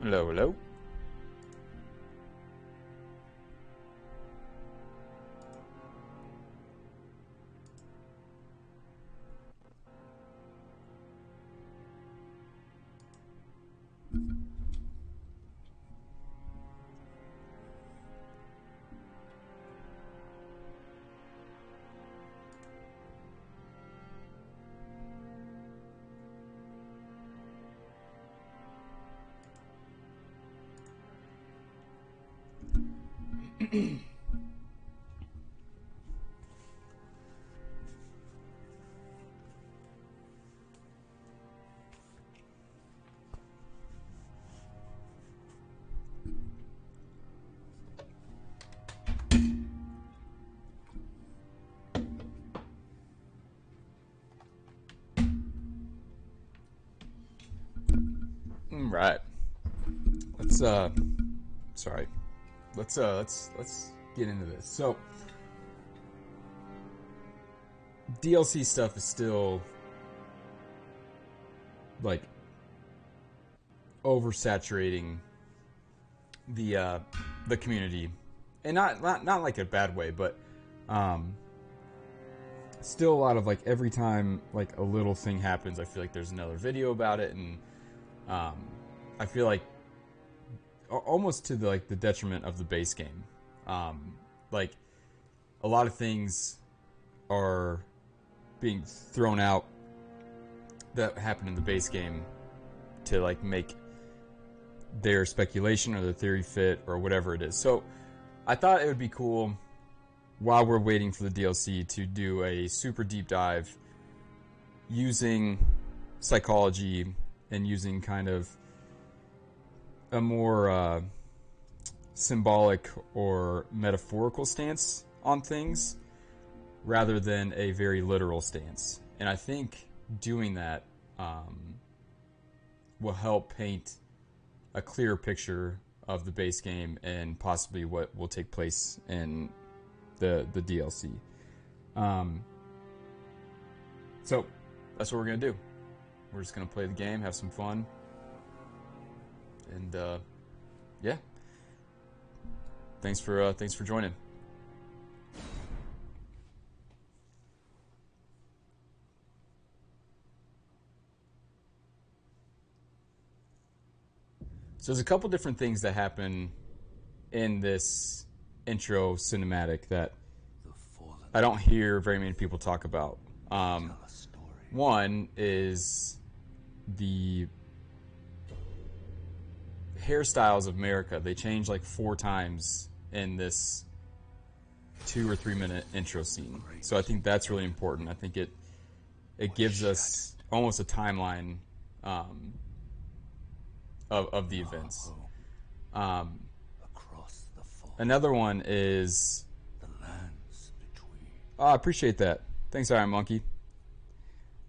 Hello, hello. Right. Let's sorry. Let's get into this. So DLC stuff is still like oversaturating the community, and not like a bad way, but still a lot of like every time like a little thing happens, I feel like there's another video about it, and I feel like almost to the detriment of the base game. Like a lot of things are being thrown out that happen in the base game to like make their speculation or their theory fit or whatever it is. So I thought it would be cool while we're waiting for the DLC to do a super deep dive using psychology and using kind of a more symbolic or metaphorical stance on things rather than a very literal stance. And I think doing that will help paint a clearer picture of the base game and possibly what will take place in the DLC. So that's what we're gonna do. We're just gonna play the game, have some fun, and yeah. Thanks for joining. So there's a couple different things that happen in this intro cinematic that I don't hear very many people talk about. One is the hairstyles of America. They change like 4 times in this 2 or 3 minute intro scene. So I think that's really important. I think it gives us almost a timeline of the events. Another one is oh, I appreciate that. Thanks, Iron Monkey.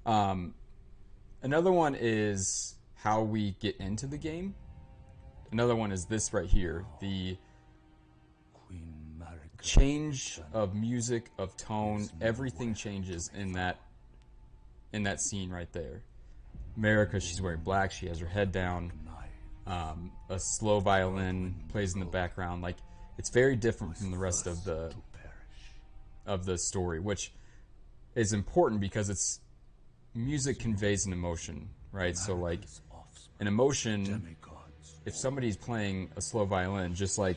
Another one is how we get into the game. Another one is this right here. The change of music, of tone, everything changes in that scene right there. America, she's wearing black, she has her head down. A slow violin plays in the background. Like, it's very different from the rest of the story, which is important because it's music conveys an emotion, right? So like an emotion, if somebody's playing a slow violin, just like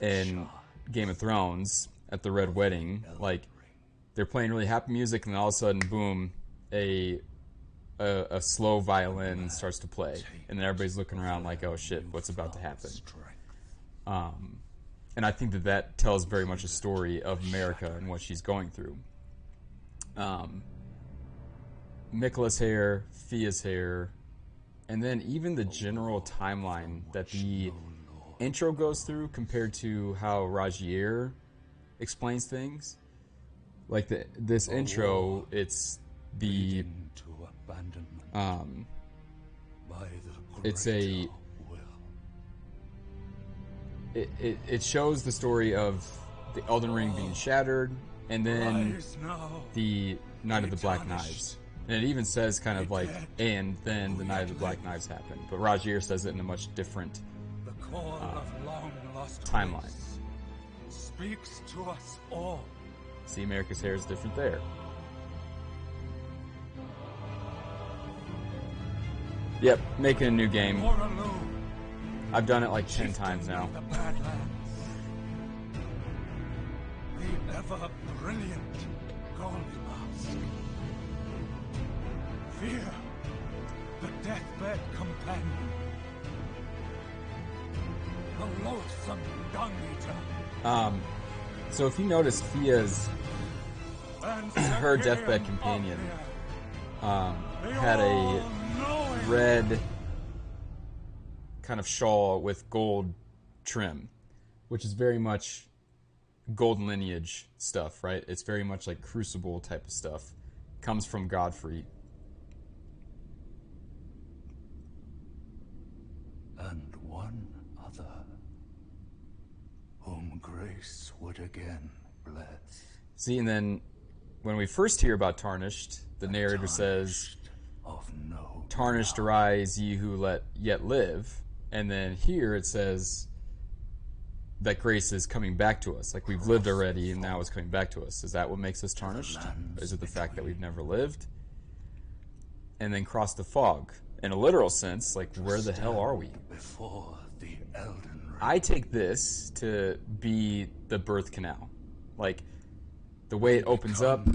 in Game of Thrones at the Red Wedding, like they're playing really happy music and then all of a sudden, boom, a slow violin starts to play, and then everybody's looking around like, oh shit, what's about to happen? And I think that tells very much a story of America and what she's going through. Mikola's hair, Fia's hair, and then even the general timeline that the intro goes through compared to how Rajier explains things. Like this intro, it's the it's a it shows the story of the Elden Ring being shattered, and then the Night of the Black Knives. And it even says kind of like, and then the Night of the Black Knives happened. But Rajir says it in a much different timeline. Speaks to us all. See, America's hair is different there. Yep, making a new game. I've done it like 10 times now. The ever brilliant Goldmask. Fear, the deathbed companion. The loathsome dung eater. So if you notice, Fia's her deathbed companion had a red kind of shawl with gold trim, which is very much golden lineage stuff, right? It's very much like Crucible type of stuff. Comes from Godfrey. And one other, whom grace would again bless. See, and then when we first hear about Tarnished, the narrator says, of no Tarnished arise, ye who yet live. And then here it says that grace is coming back to us. Like we've lived already and now it's coming back to us. Is that what makes us tarnished? Is it the fact that we've never lived? And then cross the fog. In a literal sense, like where the hell are we? Before the Elden Ring. I take this to be the birth canal. Like the way it opens up,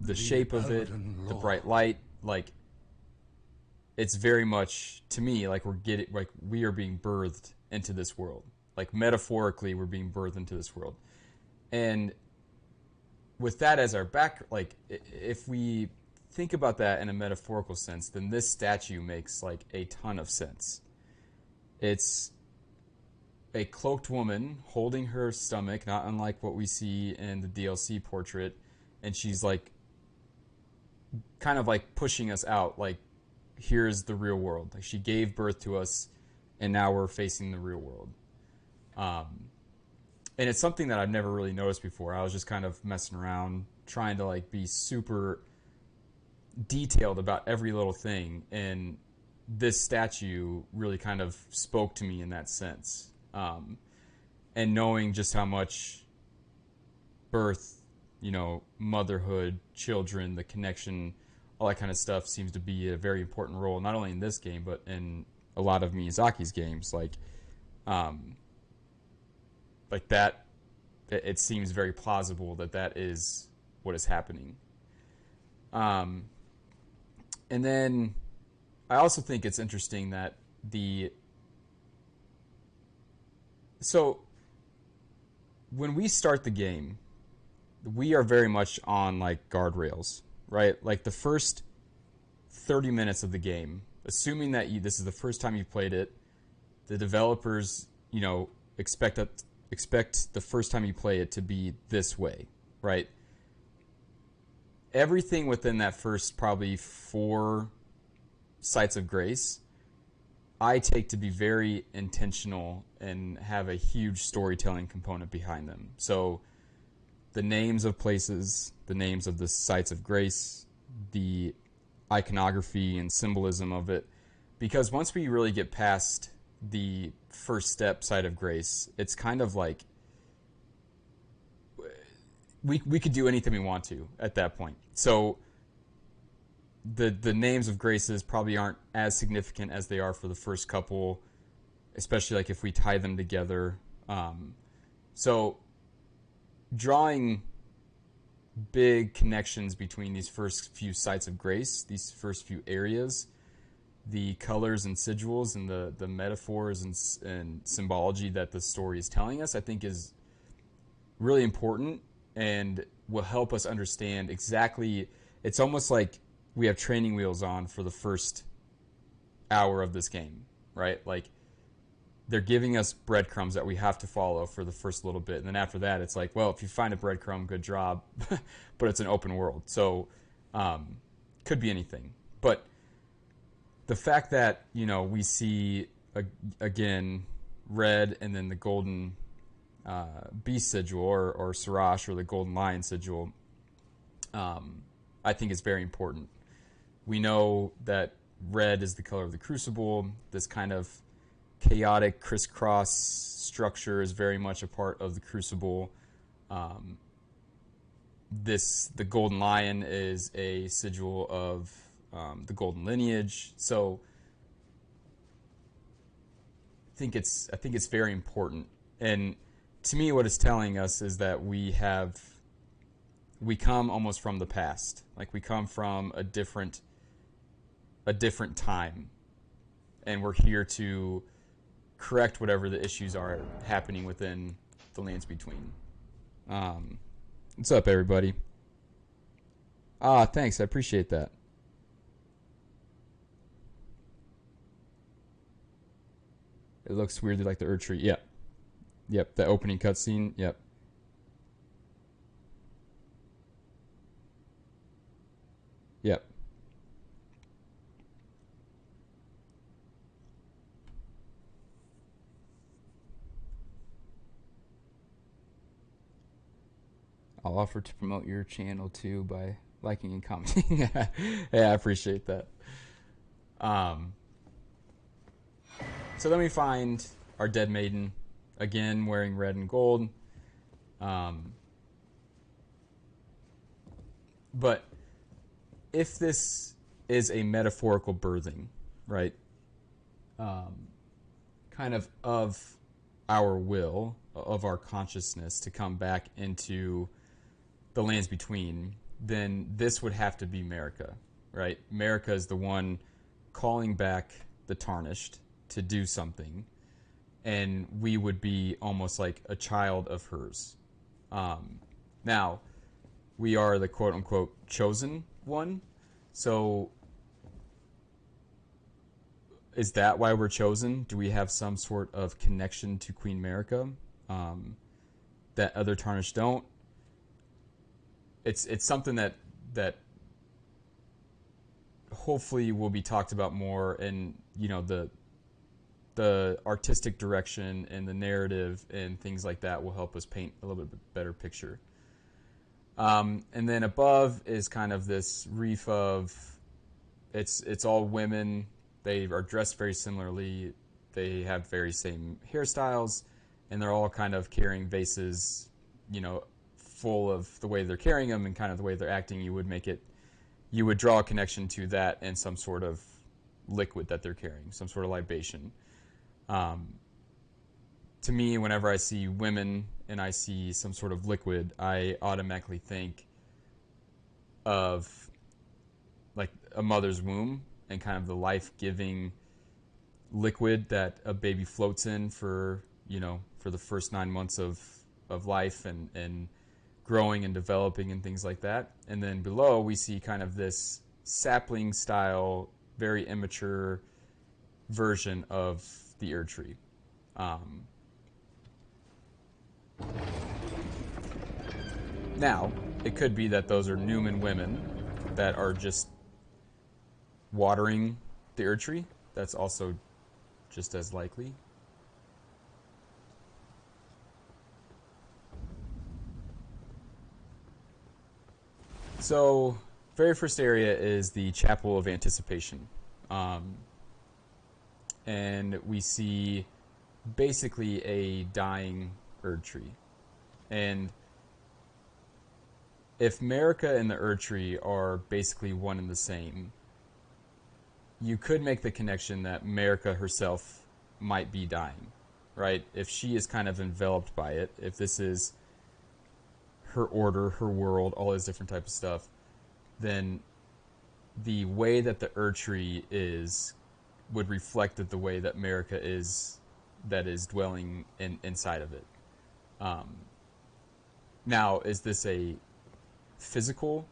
the shape of it, the bright light, like it's very much to me like we are being birthed into this world. Like metaphorically, we're being birthed into this world. And with that as our back, like if we think about that in a metaphorical sense, then this statue makes like a ton of sense. It's a cloaked woman holding her stomach, not unlike what we see in the DLC portrait, and she's like kind of like pushing us out, like here's the real world. Like she gave birth to us and now we're facing the real world. And it's something that I've never really noticed before. I was just kind of messing around, trying to like be super detailed about every little thing, and this statue really kind of spoke to me in that sense. And knowing just how much birth, motherhood, children, the connection, all that kind of stuff seems to be a very important role, not only in this game, but in a lot of Miyazaki's games. Like that, it seems very plausible that is what is happening. And then I also think it's interesting that so when we start the game, we are very much on like guardrails, right? Like the first 30 minutes of the game, assuming that this is the first time you played it, the developers, expect the first time you play it to be this way, right? Everything within that first probably 4 sites of grace, I take to be very intentional and have a huge storytelling component behind them. So the names of places, the names of the sites of grace, the iconography and symbolism of it, because once we really get past the first step site of grace, it's kind of like we could do anything we want to at that point. So the names of graces probably aren't as significant as they are for the first couple, especially like if we tie them together. So drawing big connections between these first few sites of grace, these first few areas, the colors and sigils and the metaphors and symbology that the story is telling us, I think is really important and will help us understand exactly. It's almost like we have training wheels on for the first hour of this game, right? Like they're giving us breadcrumbs that we have to follow for the first little bit. And then after that, it's like, well, if you find a breadcrumb, good job. But it's an open world. So could be anything. But the fact that, we see, again, red and then the golden beast sigil or Sirach or the golden lion sigil, I think is very important. We know that red is the color of the crucible. This kind of chaotic crisscross structure is very much a part of the crucible. Um, the golden lion is a sigil of the golden lineage. So I think it's very important. And to me, what it's telling us is that we come almost from the past. Like we come from a different time, and we're here to correct whatever the issues are happening within the lands between. What's up, everybody? Ah, thanks. I appreciate that. It looks weirdly like the Erd Tree. Yep. Yep. The opening cutscene. Yep. Yep. I'll offer to promote your channel too by liking and commenting. Yeah, I appreciate that. Um, so then we find our dead maiden, again wearing red and gold. But if this is a metaphorical birthing, right? Kind of our will, of our consciousness to come back into the lands between, then this would have to be America, right? America is the one calling back the tarnished to do something, and we would be almost like a child of hers. Now, we are the quote unquote chosen one, so is that why we're chosen? Do we have some sort of connection to Queen America that other tarnished don't? It's something that hopefully will be talked about more, and the artistic direction and the narrative and things like that will help us paint a little bit better picture. And then above is kind of this reef of it's all women. They are dressed very similarly. They have very same hairstyles, and they're all kind of carrying vases, full of the way they're carrying them and kind of the way they're acting. You would draw a connection to that and some sort of liquid that they're carrying, some sort of libation. To me, whenever I see women and I see some sort of liquid, I automatically think of like a mother's womb and kind of the life-giving liquid that a baby floats in for the first 9 months of life and growing and developing and things like that. And then below we see kind of this sapling style, very immature version of the Erd Tree. Now, it could be that those are Newman women that are just watering the Erd Tree. That's also just as likely. So, very first area is the Chapel of Anticipation. And we see basically a dying Erd Tree. And if America and the Erd Tree are basically one and the same, you could make the connection that America herself might be dying, right? If she is kind of enveloped by it, if this is her order, her world, all this different type of stuff, then the way that the Erd Tree is would reflect the way that America is, that is dwelling inside of it. Now, is this a physical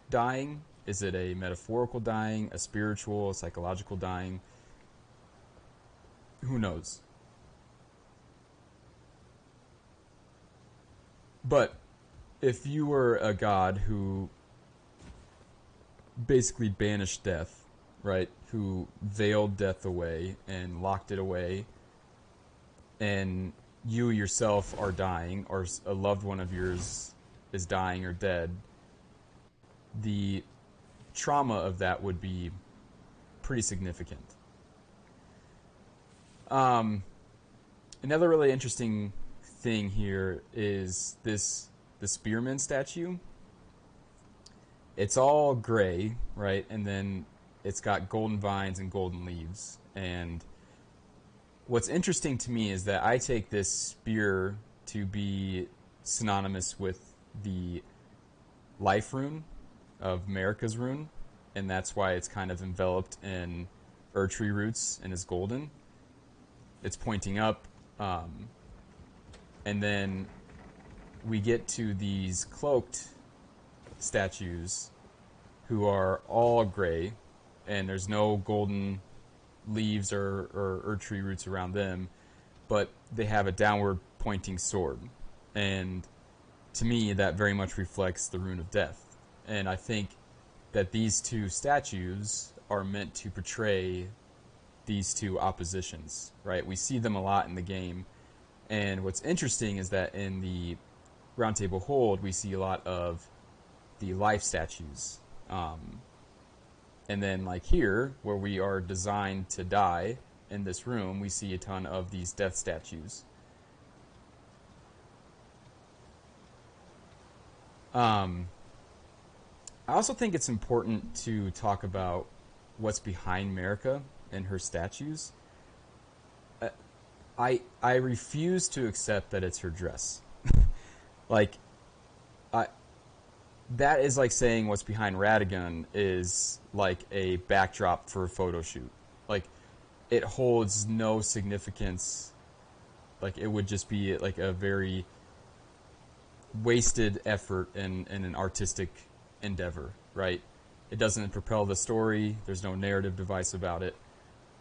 dying? Is it a metaphorical dying, a spiritual, a psychological dying? Who knows? But if you were a god who basically banished death, right? Who veiled death away and locked it away, and you yourself are dying, or a loved one of yours is dying or dead, the trauma of that would be pretty significant. Another really interesting thing here is the spearman statue. It's all gray, right? And then it's got golden vines and golden leaves. And what's interesting to me is that I take this spear to be synonymous with the life rune of Marika's rune, and that's why it's kind of enveloped in Erdtree roots and is golden. It's pointing up, and then we get to these cloaked statues who are all gray, and there's no golden leaves or Erdtree roots around them, but they have a downward pointing sword. And to me, that very much reflects the rune of death. And I think that these two statues are meant to portray these two oppositions, right? We see them a lot in the game. And what's interesting is that in the Round Table Hold, we see a lot of the life statues. And then like here, where we are designed to die in this room, we see a ton of these death statues. I also think it's important to talk about what's behind Marika and her statues. I refuse to accept that it's her dress. Like, that is like saying what's behind Radagon is like a backdrop for a photo shoot. Like, it holds no significance. Like, it would just be like a very wasted effort in an artistic endeavor, right? It doesn't propel the story. There's no narrative device about it.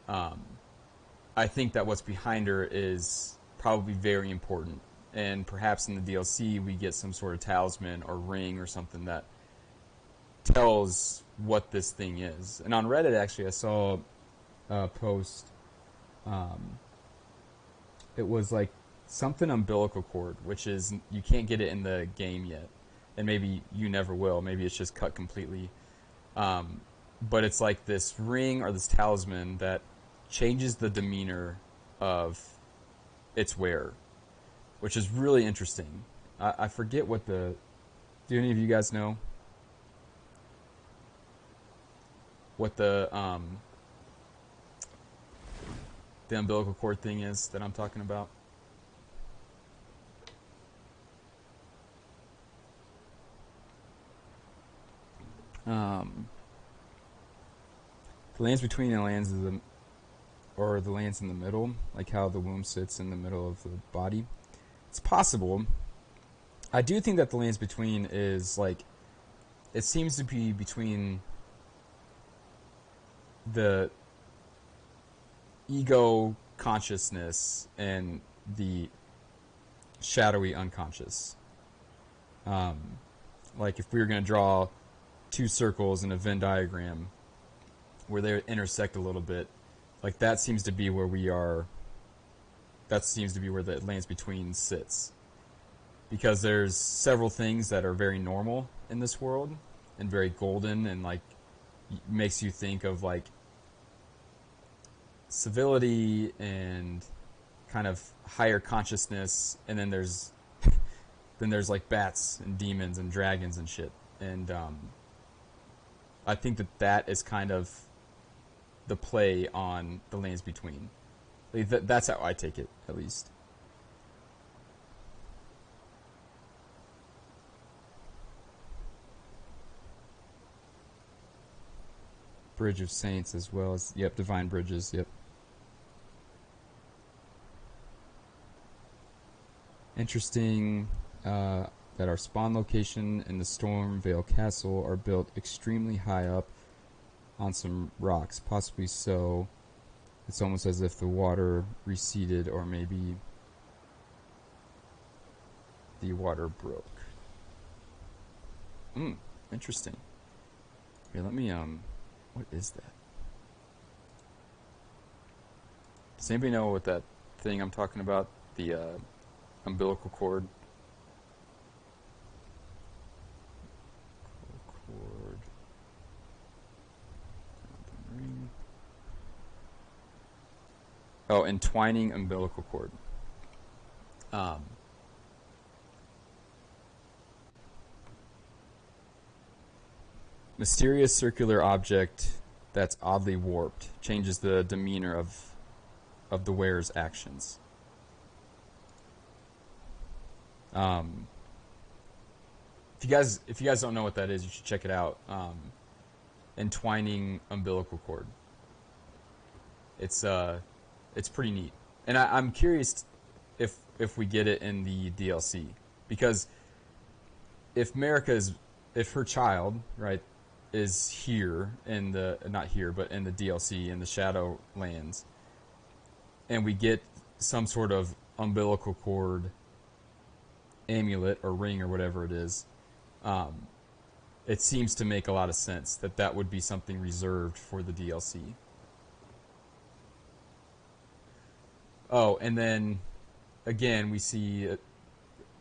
I think that what's behind her is probably very important. And perhaps in the DLC we get some sort of talisman or ring or something that tells what this thing is. And on Reddit, actually, I saw a post. It was like something umbilical cord, which is, you can't get it in the game yet. And maybe you never will. Maybe it's just cut completely. But it's like this ring or this talisman that changes the demeanor of its wearer, which is really interesting. I forget what the... Do any of you guys know what the umbilical cord thing is that I'm talking about? The lands between the lands of the... or the lands in the middle, like how the womb sits in the middle of the body. It's possible. I do think that the lands between is like, it seems to be between the ego consciousness and the shadowy unconscious. Like if we were going to draw two circles in a Venn diagram where they intersect a little bit, like that seems to be where we are. That seems to be where the lands between sits, because there's several things that are very normal in this world and very golden and like makes you think of like civility and kind of higher consciousness, and then there's like bats and demons and dragons and shit. And I think that is kind of the play on the lands between. That's how I take it, at least. Bridge of Saints as well as, yep, Divine Bridges, yep. Interesting that our spawn location and the Stormvale Castle are built extremely high up on some rocks, possibly so. It's almost as if the water receded, or maybe the water broke. Interesting. Here, let me, what is that? Does anybody know what that thing I'm talking about? The, umbilical cord? Oh, entwining umbilical cord. Um, Mysterious circular object that's oddly warped changes the demeanor of the wearer's actions. Um, if you guys don't know what that is, you should check it out. Entwining umbilical cord. It's pretty neat, and I'm curious if we get it in the DLC, because if her child, right, is here in the, not here but in the DLC in the Shadowlands, and we get some sort of umbilical cord amulet or ring or whatever it is, it seems to make a lot of sense that that would be something reserved for the DLC. Oh, and then again we see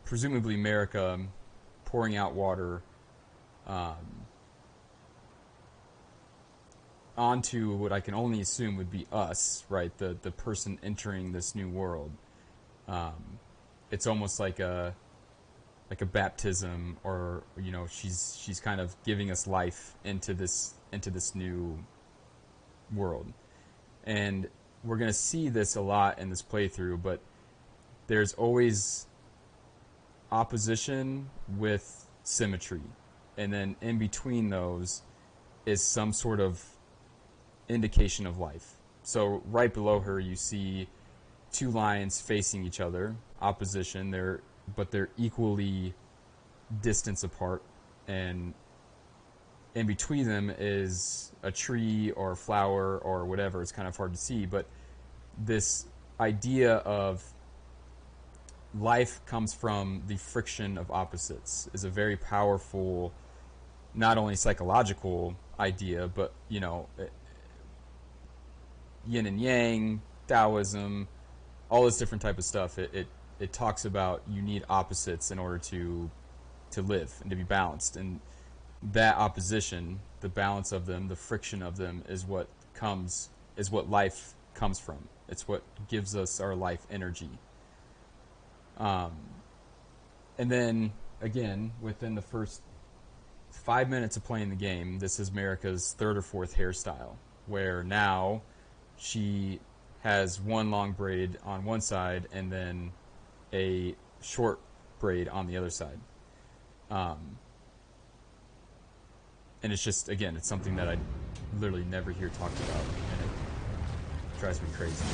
presumably America pouring out water onto what I can only assume would be us, right? The person entering this new world. It's almost like a baptism, or she's kind of giving us life into this new world. And we're going to see this a lot in this playthrough, but there's always opposition with symmetry, and then in between those is some sort of indication of life. So right below her you see two lines facing each other, opposition, but they're equally distance apart, and in between them is a tree or a flower or whatever. It's kind of hard to see, but this idea of life comes from the friction of opposites is a very powerful, not only psychological idea, but yin and yang, Taoism, all this different type of stuff. It talks about you need opposites in order to live and to be balanced, and that opposition, the balance of them, the friction of them, is what life comes from. It's what gives us our life energy. And then again, within the first 5 minutes of playing the game, this is Marika's third or fourth hairstyle, where now she has one long braid on one side and then a short braid on the other side. And it's just, again, it's something that I literally never hear talked about, and it drives me crazy.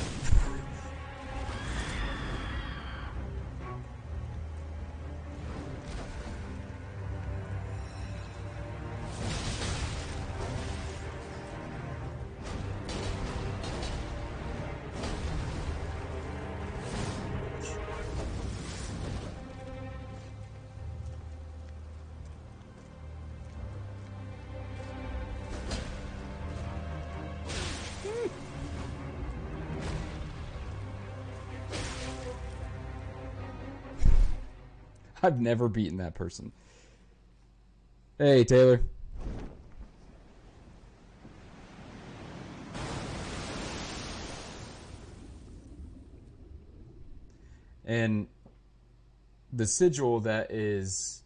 I've never beaten that person. Hey, Taylor. And the sigil that is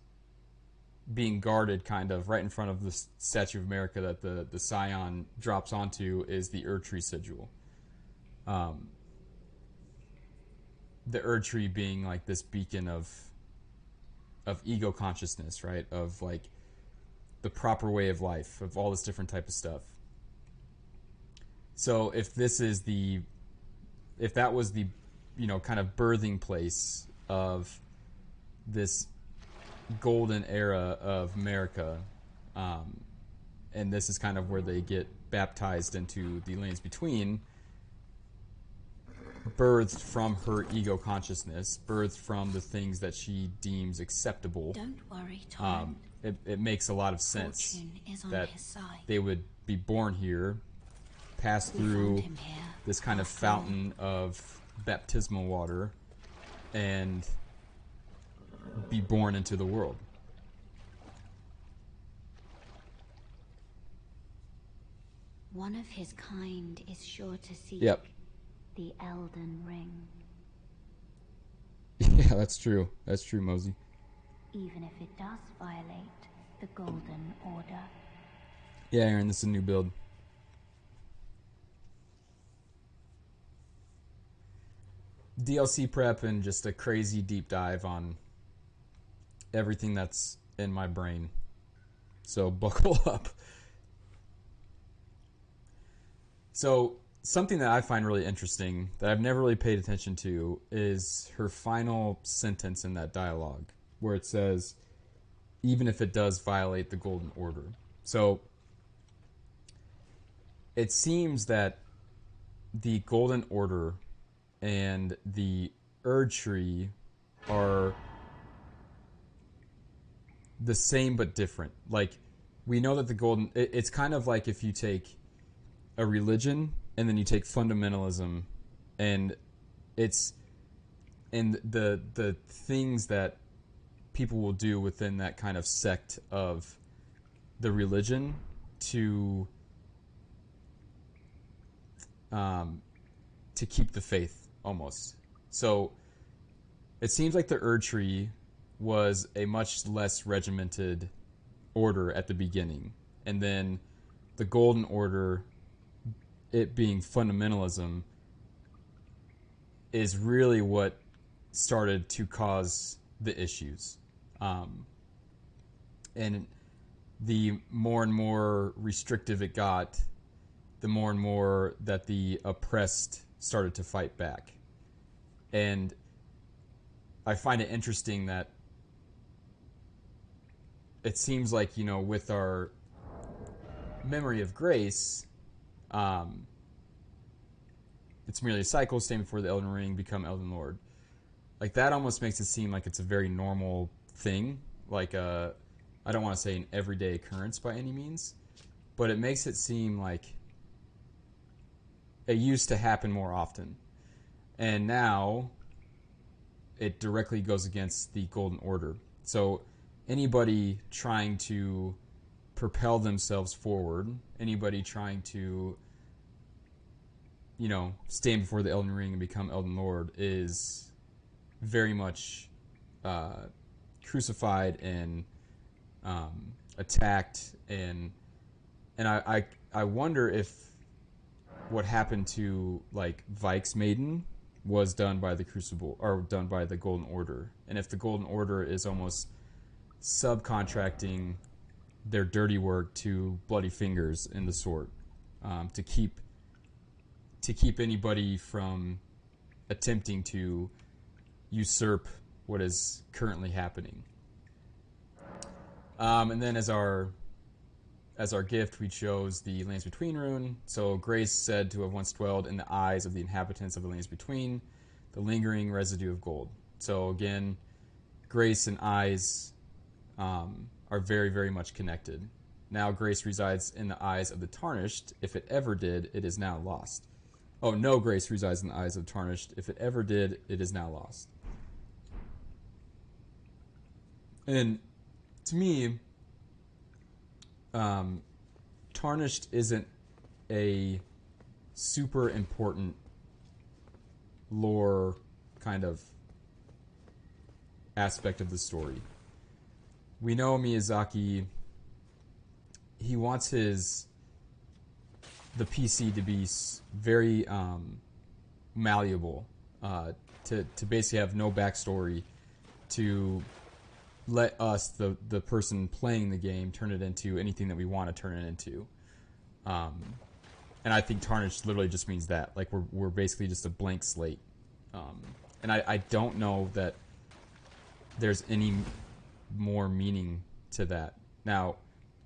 being guarded kind of right in front of the Statue of America that the Scion drops onto is the Erdtree sigil. The Erdtree being like this beacon of ego consciousness, right? Of like the proper way of life, of all this different type of stuff. So if that was the kind of birthing place of this golden era of America, and this is kind of where they get baptized into the lanes between, birthed from her ego consciousness, birthed from the things that she deems acceptable. Don't worry, Tom. It makes a lot of sense Fortune is on that his side. they would be born here, pass through this kind of fountain of baptismal water, and be born into the world. One of his kind is sure to seek. Yep. The Elden Ring. Yeah, that's true. That's true, Mosey. Even if it does violate the Golden Order. Yeah, Aaron, this is a new build. DLC prep and just a crazy deep dive on everything that's in my brain. So buckle up. So something that I find really interesting that I've never really paid attention to is her final sentence in that dialogue where it says, even if it does violate the Golden Order. So it seems that the Golden Order and the Erd Tree are the same but different. Like, we know that the Golden... It's kind of like if you take a religion and then you take fundamentalism, and it's... And the things that people will do within that kind of sect of the religion to keep the faith, almost. So it seems like the Erd Tree was a much less regimented order at the beginning, and then the Golden Order, it being fundamentalism, is really what started to cause the issues. And the more and more restrictive it got, the more and more that the oppressed started to fight back. And I find it interesting that it seems like, you know, with our memory of grace, it's merely a cycle, stand before the Elden Ring, become Elden Lord. Like, that almost makes it seem like it's a very normal thing. Like, I don't want to say an everyday occurrence by any means, but it makes it seem like it used to happen more often. And now it directly goes against the Golden Order. So anybody trying to propel themselves forward, anybody trying to, you know, stand before the Elden Ring and become Elden Lord is very much crucified and attacked, and I wonder if what happened to, like, Vike's Maiden was done by the Crucible, or done by the Golden Order, and if the Golden Order is almost subcontracting their dirty work to Bloody Fingers in the Sword, to keep anybody from attempting to usurp what is currently happening. And then as our gift, we chose the Lands Between rune. So Grace said to have once dwelled in the eyes of the inhabitants of the Lands Between, the lingering residue of gold. So again, Grace and eyes are very, very much connected. Now Grace resides in the eyes of the Tarnished. If it ever did, it is now lost. Oh, no, Grace resides in the eyes of the Tarnished. If it ever did, it is now lost. And to me, Tarnished isn't a super important lore kind of aspect of the story. We know Miyazaki, he wants the PC to be very malleable, to basically have no backstory, to let us, the person playing the game, turn it into anything that we want to turn it into. And I think Tarnished literally just means that. Like, we're basically just a blank slate. And I don't know that there's any more meaning to that. Now,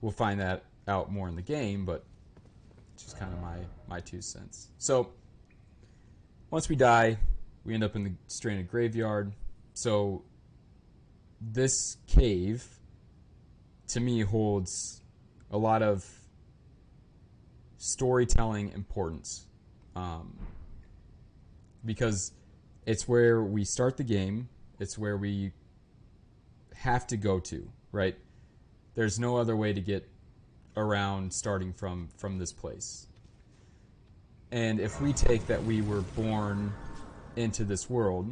we'll find that out more in the game, but it's just kind of my 2 cents. So, once we die, we end up in the Stranded Graveyard. So, this cave, to me, holds a lot of storytelling importance, because it's where we start the game. It's where we have to go to, right? There's no other way to get around starting from this place. And if we take that we were born into this world,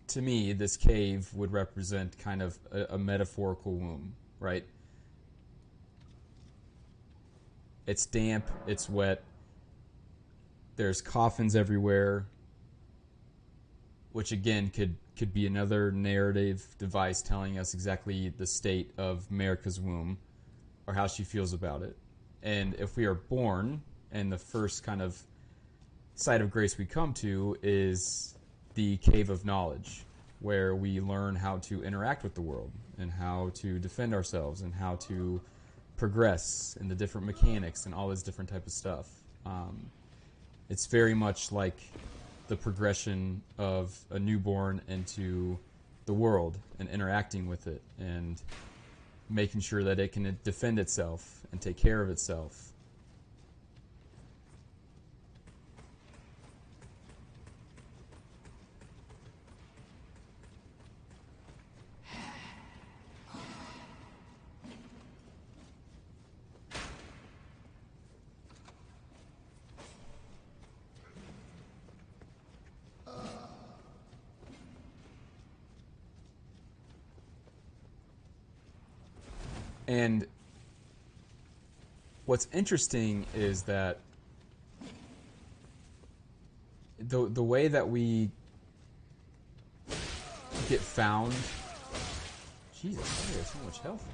to me, this cave would represent kind of a metaphorical womb, right? It's damp, it's wet, there's coffins everywhere, which again could be another narrative device telling us exactly the state of America's womb or how she feels about it. And if we are born, and the first kind of site of grace we come to is the cave of knowledge, where we learn how to interact with the world and how to defend ourselves and how to progress in the different mechanics and all this different type of stuff. It's very much like the progression of a newborn into the world and interacting with it and making sure that it can defend itself and take care of itself. And what's interesting is that the way that we get found. Jesus, why there's so much health?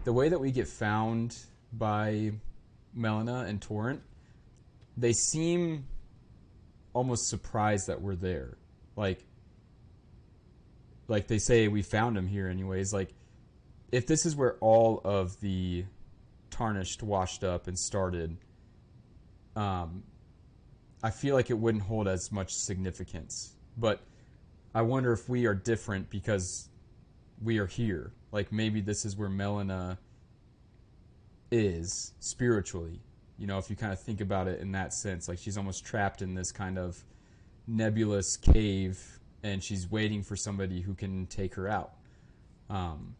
The way that we get found by Melina and Torrent, they seem almost surprised that we're there. Like they say, we found him here anyways. Like, if this is where all of the Tarnished washed up and started, I feel like it wouldn't hold as much significance. But I wonder if we are different because we are here. Like, maybe this is where Melina is spiritually. You know, if you kind of think about it in that sense, like she's almost trapped in this kind of nebulous cave and she's waiting for somebody who can take her out. And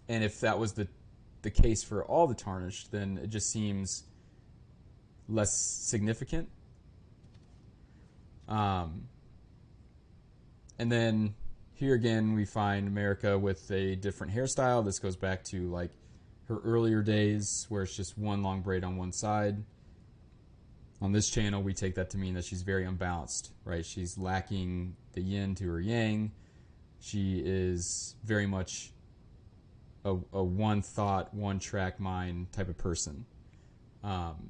if that was the case for all the Tarnished, then it just seems less significant. And then here again, we find America with a different hairstyle. This goes back to like her earlier days where it's just one long braid on one side. On this channel, we take that to mean that she's very unbalanced, right? She's lacking the yin to her yang. She is very much a one thought, one track mind type of person. And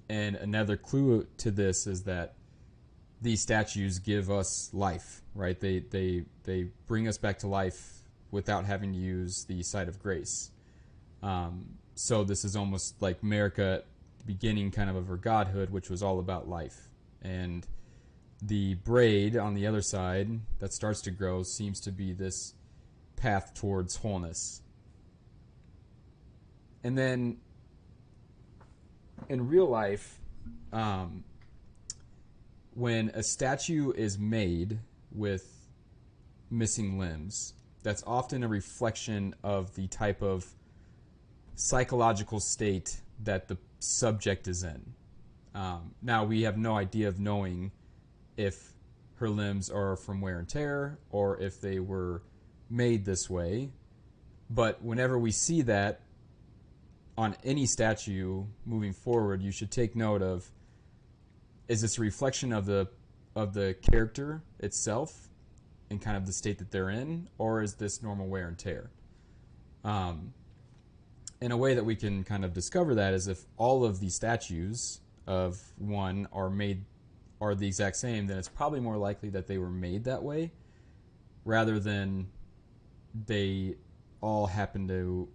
another clue to this is that these statues give us life, right? They bring us back to life without having to use the site of grace. So this is almost like America beginning kind of her godhood, which was all about life. And the braid on the other side that starts to grow seems to be this path towards wholeness. And then in real life, when a statue is made with missing limbs, that's often a reflection of the type of psychological state that the subject is in. Now, we have no idea of knowing if her limbs are from wear and tear or if they were made this way. But whenever we see that on any statue moving forward, you should take note of, is this a reflection of the character itself and kind of the state that they're in, or is this normal wear and tear? And a way that we can kind of discover that is if all of these statues of one are the exact same, then it's probably more likely that they were made that way rather than they all happen to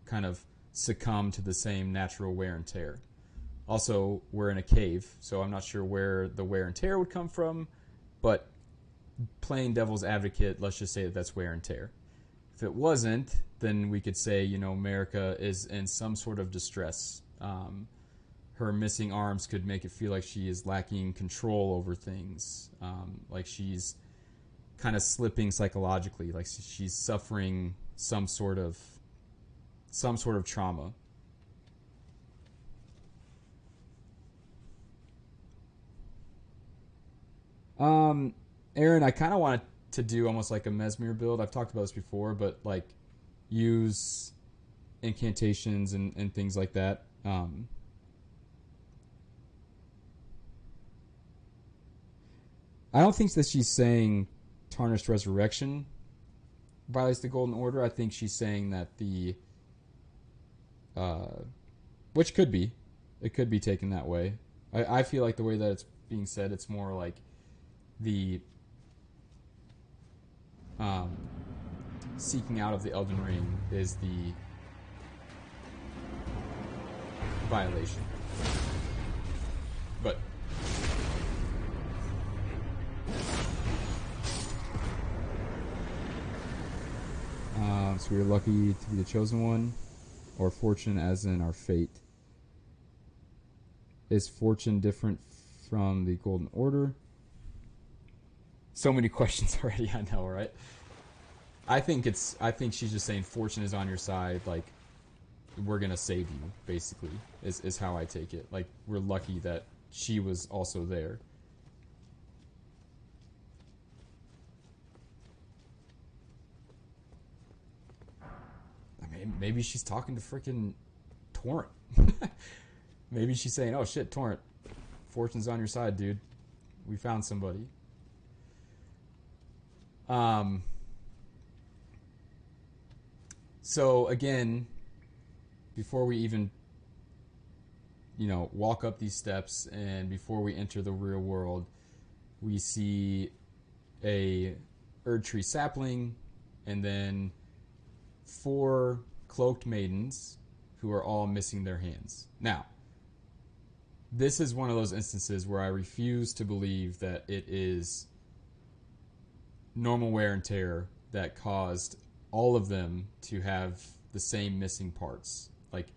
kind of succumb to the same natural wear and tear. Also, we're in a cave, so I'm not sure where the wear and tear would come from, but playing devil's advocate, let's just say that that's wear and tear. If it wasn't, then we could say, you know, America is in some sort of distress. Her missing arms could make it feel like she is lacking control over things, like she's kind of slipping psychologically, like she's suffering some sort of some sort of trauma. Aaron, I kind of wanted to do almost like a Mesmer build. I've talked about this before, but like use incantations and things like that. I don't think that she's saying Tarnished Resurrection violates the Golden Order. I think she's saying that the, which could be, it could be taken that way. I feel like the way that it's being said, it's more like the seeking out of the Elden Ring is the violation. But so we are lucky to be the chosen one, or fortune as in our fate. Is fortune different from the Golden Order? So many questions already, I know, right? I think she's just saying fortune is on your side, like we're gonna save you, basically, is how I take it. Like, we're lucky that she was also there. I mean, maybe she's talking to freaking Torrent. Maybe she's saying, oh shit, Torrent, fortune's on your side, dude. We found somebody. So again, before we even, walk up these steps and before we enter the real world, we see a Erd Tree sapling and then 4 cloaked maidens who are all missing their hands. Now, this is one of those instances where I refuse to believe that it is normal wear and tear that caused all of them to have the same missing parts. Like,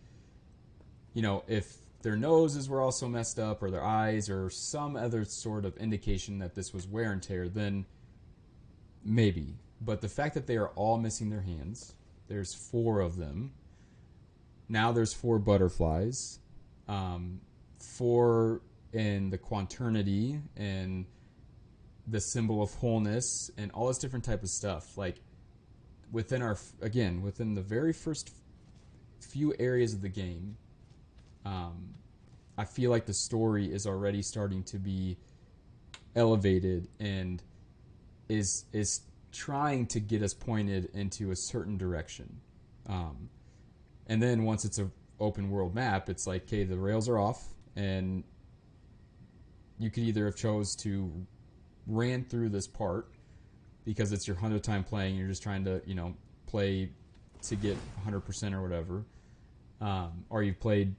if their noses were also messed up or their eyes or some other sort of indication that this was wear and tear, then maybe. But the fact that they are all missing their hands, there's 4 of them. Now there's 4 butterflies. 4 in the quaternity and the symbol of wholeness and all this different type of stuff. Like, within the very first few areas of the game, I feel like the story is already starting to be elevated and is trying to get us pointed into a certain direction. And then once it's an open world map, it's like, okay, the rails are off, and you could either have chose to ran through this part because it's your 100th time playing, you're just trying to, play to get 100% or whatever, or you've played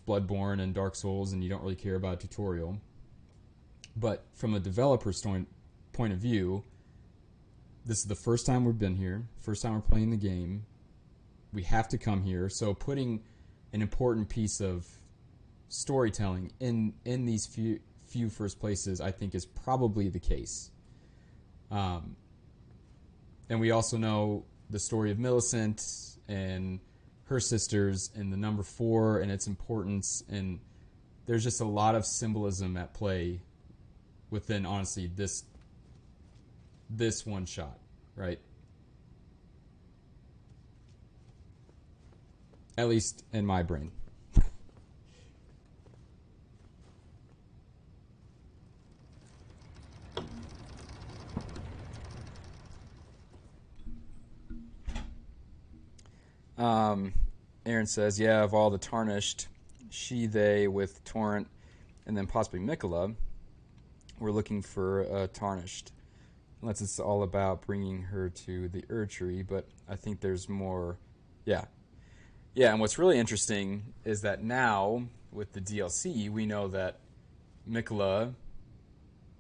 Bloodborne and Dark Souls and you don't really care about a tutorial. But from a developer's point of view, this is the first time we've been here, first time we're playing the game. We have to come here, so putting an important piece of storytelling in these few first places, I think, is probably the case. And we also know the story of Millicent and her sisters and the number 4 and its importance, and there's just a lot of symbolism at play within, honestly, this one shot, right? At least in my brain. Aaron says, yeah, of all the tarnished, they with Torrent and then possibly Mikola, we're looking for a tarnished. Unless it's all about bringing her to the Erd Tree, but I think there's more. Yeah, and what's really interesting is that now, with the DLC, we know that Mikola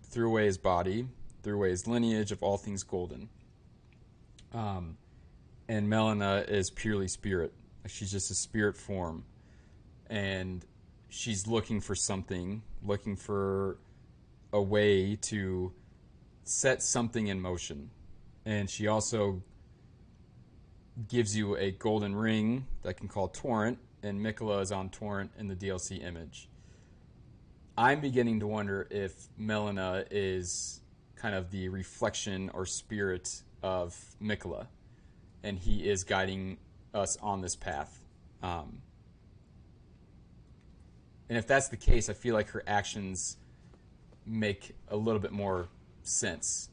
threw away his body, threw away his lineage of all things golden. And Melina is purely spirit. She's just a spirit form. And she's looking for something, looking for a way to set something in motion. And she also gives you a golden ring that can call Torrent, and Mikola is on Torrent in the DLC image. I'm beginning to wonder if Melina is kind of the reflection or spirit of Mikola, and he is guiding us on this path. And if that's the case, I feel like her actions make a little bit more sense.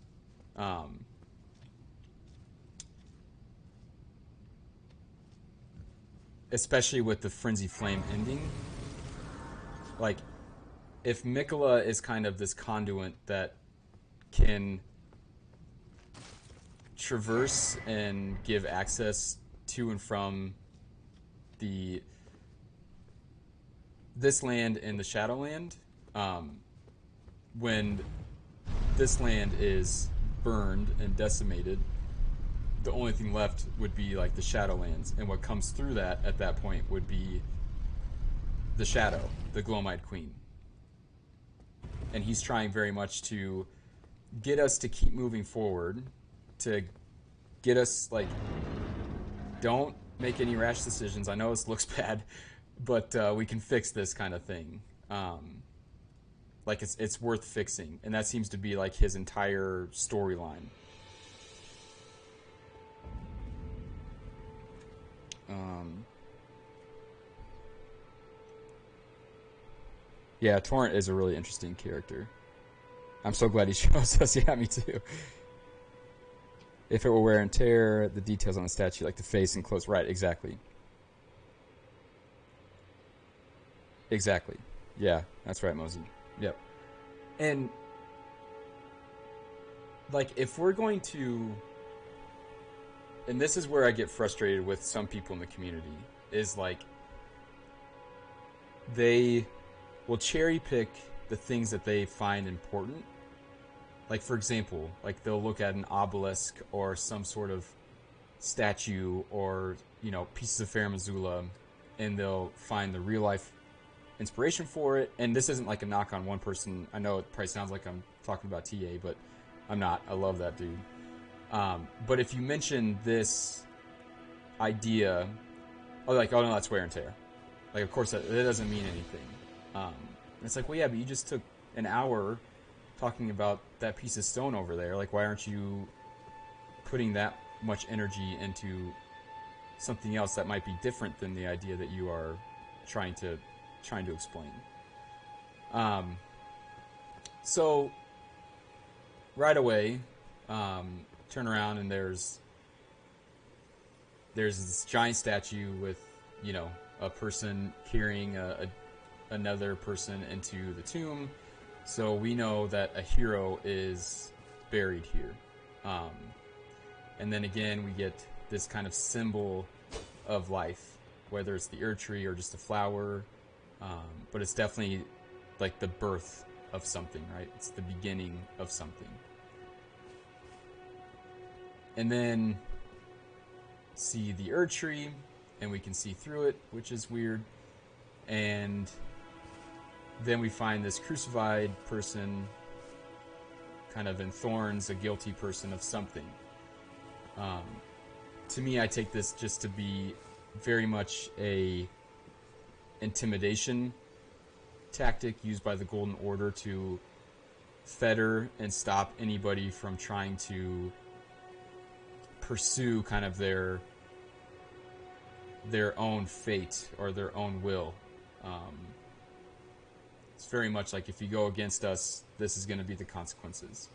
Especially with the Frenzy Flame ending. Like, if Mikola is kind of this conduit that can traverse and give access to and from the this land and the Shadowland, when this land is burned and decimated, the only thing left would be like the Shadowlands, and what comes through that at that point would be the Shadow, the Glowmite Queen. And he's trying very much to get us to keep moving forward, to get us, like, don't make any rash decisions. I know this looks bad, but we can fix this kind of thing. Like, it's worth fixing, and that seems to be like his entire storyline. Yeah, Torrent is a really interesting character. I'm so glad he shows us. Yeah, me too. If it were wear and tear, the details on the statue, like the face and clothes. Right, exactly. Exactly. Yeah, that's right, Mosey. Yep. And, like, if we're going to... And this is where I get frustrated with some people in the community, is, like, they will cherry pick the things that they find important. Like, for example, like, they'll look at an obelisk or some sort of statue or, you know, pieces of Farum Azula, and they'll find the real life inspiration for it. And this isn't like a knock on one person. I know it probably sounds like I'm talking about TA, but I'm not. I love that dude. But if you mention this idea, oh, like, oh no, that's wear and tear. Like, of course, that doesn't mean anything. It's like, well, yeah, but you just took an hour talking about that piece of stone over there. Like, why aren't you putting that much energy into something else that might be different than the idea that you are trying to explain? So right away, turn around and there's this giant statue with, you know, a person carrying another person into the tomb. So we know that a hero is buried here. And then again, we get this kind of symbol of life, whether it's the Erd tree or just a flower. But it's definitely like the birth of something, right? It's the beginning of something. And then see the Erd tree, and we can see through it, which is weird. And then we find this crucified person, kind of in thorns, a guilty person of something. To me, I take this just to be very much a intimidation tactic used by the Golden Order to fetter and stop anybody from trying to pursue kind of their own fate or their own will. It's very much like, if you go against us, this is going to be the consequences.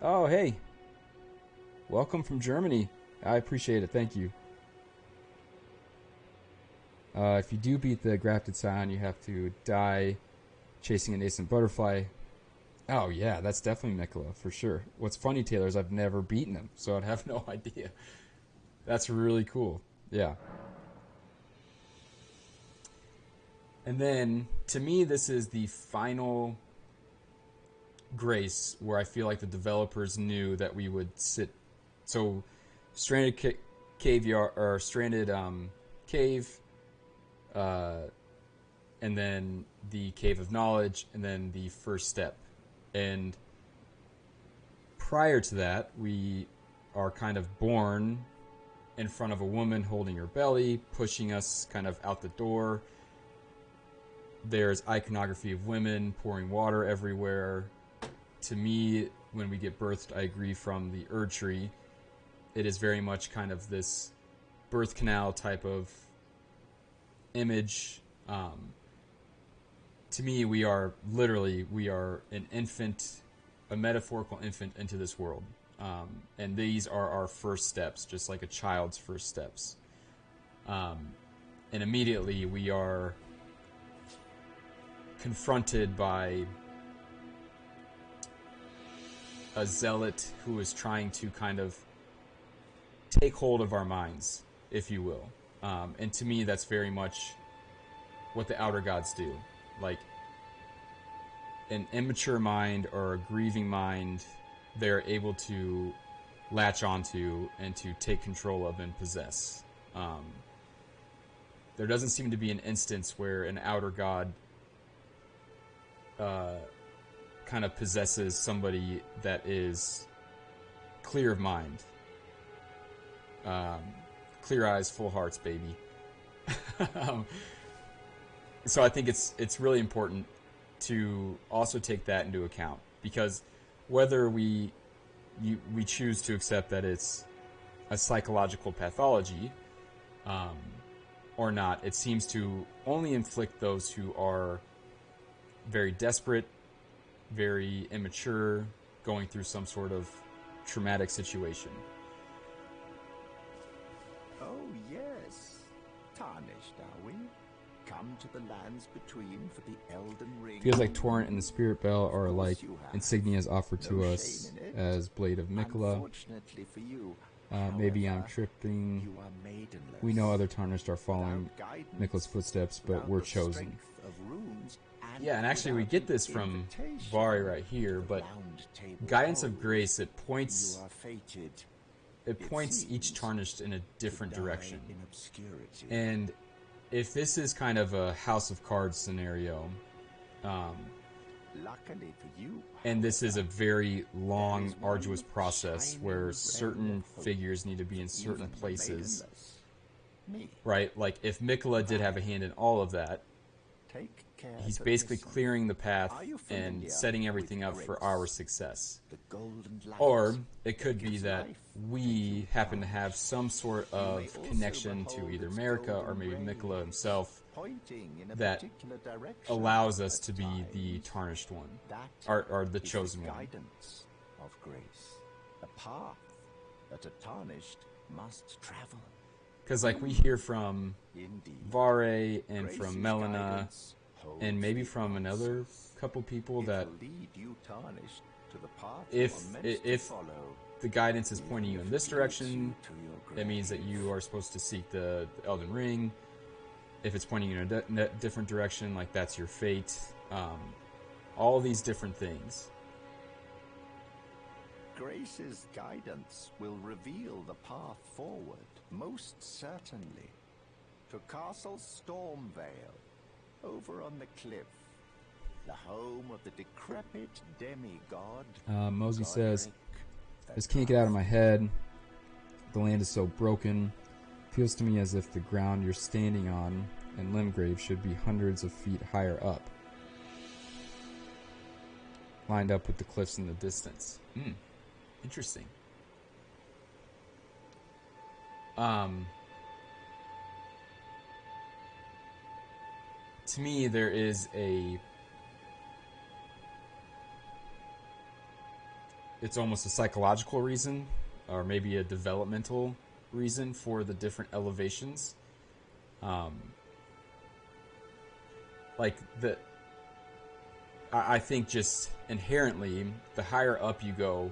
Oh, hey. Welcome from Germany. I appreciate it. Thank you. If you do beat the Grafted Scion, you have to die chasing a nascent butterfly. Oh, yeah, that's definitely Mikola, for sure. What's funny, Taylor, is I've never beaten him, so I'd have no idea. That's really cool. Yeah. And then, to me, this is the final grace where I feel like the developers knew that we would sit. So, Stranded Cave Yard, or Stranded Cave, and then the Cave of Knowledge, and then the First Step. And prior to that, we are kind of born in front of a woman holding her belly, pushing us kind of out the door. There's iconography of women pouring water everywhere. To me, when we get birthed, I agree, from the Erd tree, it is very much kind of this birth canal type of image. To me, we are an infant, a metaphorical infant into this world. And these are our first steps, just like a child's first steps. And immediately we are confronted by a zealot who is trying to kind of take hold of our minds, if you will. And to me, that's very much what the outer gods do. Like, an immature mind or a grieving mind, they're able to latch onto and to take control of and possess. There doesn't seem to be an instance where an outer god kind of possesses somebody that is clear of mind. Clear eyes, full hearts, baby. So I think it's really important to also take that into account, because whether we choose to accept that it's a psychological pathology or not, it seems to only inflict those who are very desperate, very immature, going through some sort of traumatic situation. Oh yes, tarnished are we? Come to the lands between for the Elden Ring. Feels like Torrent and the Spirit Bell are like insignias offered to us as Blade of Mikola. Unfortunately for you, Maybe I'm however, tripping. you are maidenless. We know other Tarnished are following Without guidance, Mikola's footsteps, but without we're the chosen. strength of runes, Yeah, and actually we without get the this from invitation Vari right here, to the but round table Guidance of halls, Grace, it points you are fated, each seems, Tarnished in a different to die direction. in obscurity. And if this is kind of a House of Cards scenario, Luckily for you, and this is a however, very long, there is one arduous process shining where ray certain of hope figures need to be in for certain even the places, maidenless. Me. right? Like, if Mikola did have a hand in all of that, Take care he's to basically listen. clearing the path Are you and familiar setting everything with up for grace? our success. The golden light Or it could that be gives that life we to you happen to tarnished. have some sort You may of also connection to behold either its America or golden maybe rays Mikola himself pointing in a that particular direction allows us at to be the times. Tarnished one, That or the is chosen the one. guidance of grace, a path that a tarnished must travel. Because, like, we hear from Indeed, Vare and Grace's from Melina guidance holds and maybe the from another answers. couple people It that will lead you tarnished to the path if you are meant to if follow. the guidance is Even pointing you if in this it leads direction, you to your it means that grave. you are supposed to seek the Elden Ring. If it's pointing you in a different direction, like, that's your fate. All these different things. Grace's guidance will reveal the path forward, most certainly. To Castle Stormvale, over on the cliff, the home of the decrepit demigod. Mosey says, Godric I the just can't get out of my head. Crafty. The land is so broken. Feels to me as if the ground you're standing on in Limgrave should be hundreds of feet higher up, lined up with the cliffs in the distance. Interesting. To me, there is it's almost a psychological reason, or maybe a developmental reason for the different elevations. I think just inherently, the higher up you go,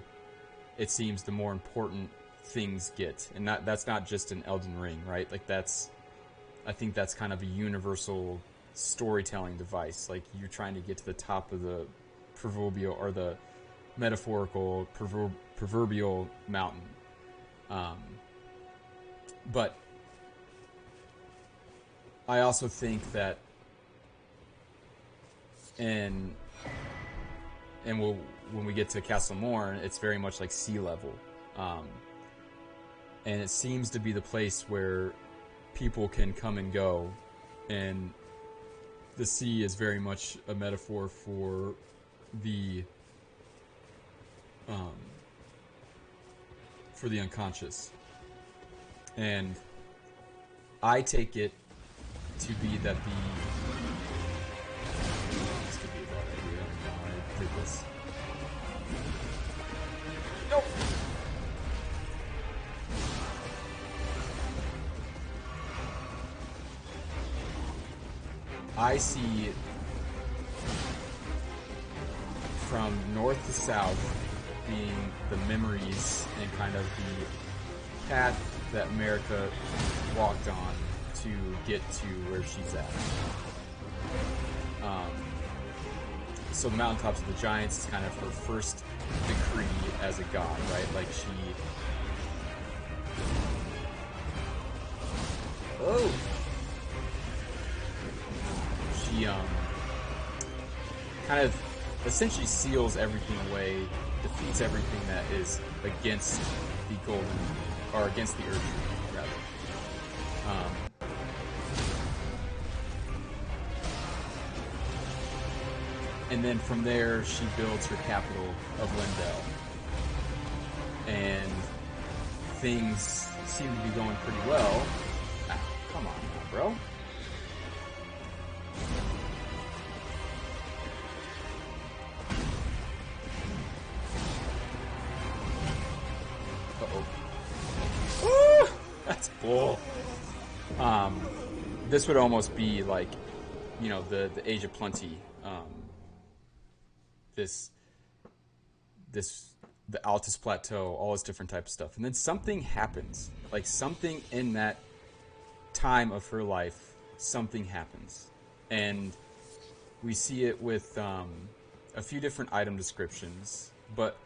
it seems the more important things get, and that's not just an Elden Ring, right? Like, I think that's kind of a universal storytelling device. Like, you're trying to get to the top of the proverbial or the metaphorical proverbial mountain. But I also think that in and when we get to Castle Morn, it's very much like sea level, and it seems to be the place where people can come and go, and the sea is very much a metaphor for the unconscious. And I take it to be that this could be a bad idea. I don't know how I did this. Nope. I see from north to south being the memories and kind of the path that America walked on to get to where she's at. So the mountaintops of the giants is kind of her first decree as a god, right? Like she... Oh! She, kind of essentially seals everything away, defeats everything that is against the golden, or against the earth, rather. And then from there, she builds her capital of Lindell. And things seem to be going pretty well. Ah, come on now, bro. That's bull. This would almost be like, you know, the Age of Plenty. The Altus Plateau, all this different type of stuff. And then something happens. Like something in that time of her life, something happens. And we see it with a few different item descriptions. But,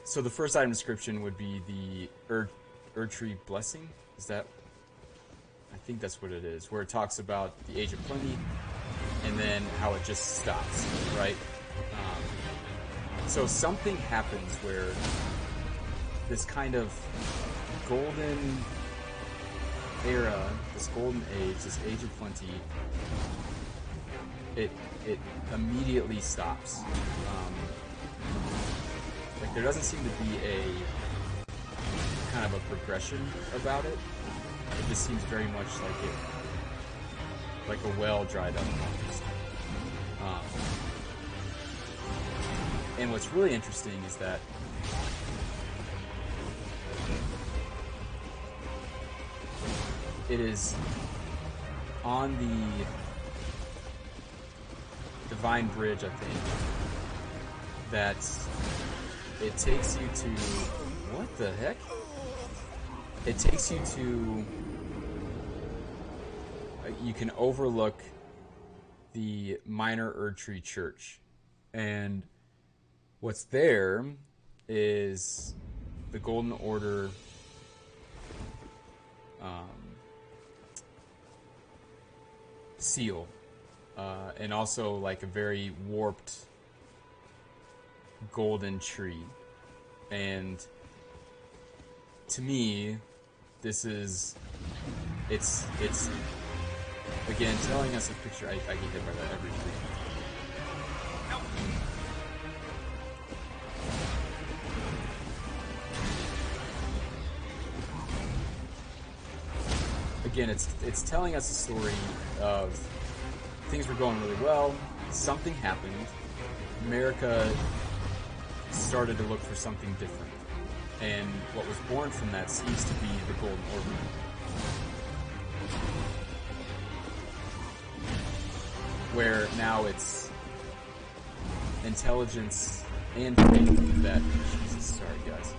so the first item description would be the Erdtree Blessing. Is that? I think that's what it is. Where it talks about the Age of Plenty, and then how it just stops, right? So something happens where this kind of golden era, this golden age, this Age of Plenty, it immediately stops. Like there doesn't seem to be a kind of a progression about it. It just seems very much like a well dried up almost. And what's really interesting is that it is on the Divine Bridge, I think, that it takes you to... What the heck? It takes you to... You can overlook the Minor Erdtree Church. And what's there is the Golden Order seal. And also like a very warped golden tree. And to me, this is... It's again, telling us a picture. I get hit by that every week. Again, it's telling us a story of things were going really well. Something happened. America started to look for something different. And what was born from that seems to be the Golden Order. Where now it's intelligence and faith that... Jesus, sorry guys.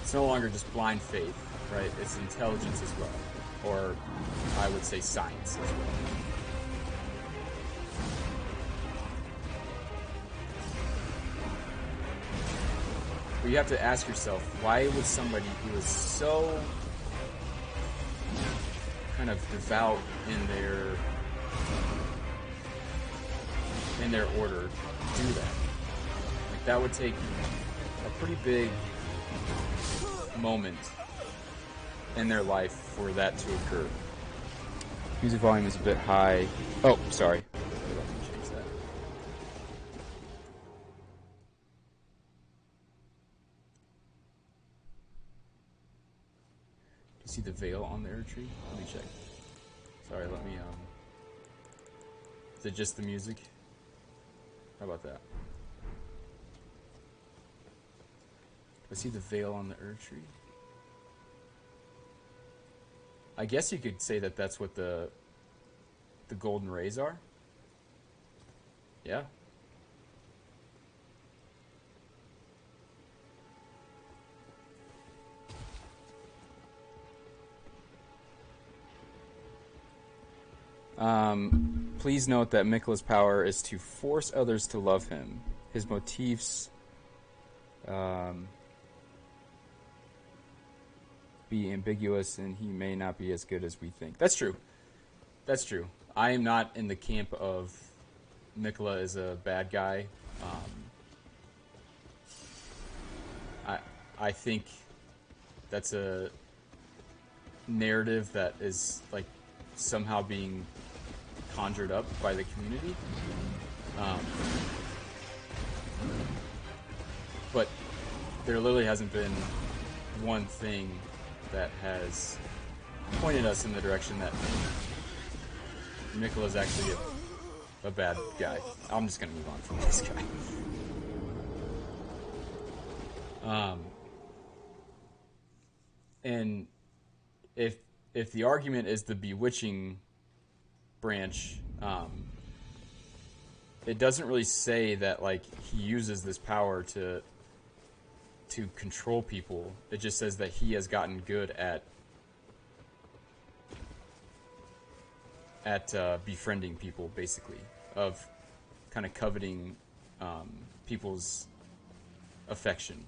It's no longer just blind faith, right? It's intelligence as well. Or, I would say science as well. But you have to ask yourself, why would somebody who is so kind of devout in their in their order do that. Like, that would take a pretty big moment in their life for that to occur. Music volume is a bit high. Oh, sorry. Let me change that. Do you see the veil on the Erd tree? Let me check. Sorry, let me, Is it just the music? How about that? I see the veil on the Erd tree. I guess you could say that that's what the golden rays are. Yeah. Please note that Mikla's power is to force others to love him. His motifs be ambiguous, and he may not be as good as we think. That's true. That's true. I am not in the camp of Mikla is a bad guy. I think that's a narrative that is like somehow being conjured up by the community. But there literally hasn't been one thing that has pointed us in the direction that Mikla is actually a bad guy. I'm just gonna move on from this guy. And if the argument is the bewitching branch, it doesn't really say that like he uses this power to control people. It just says that he has gotten good at befriending people, basically, of kind of coveting people's affection.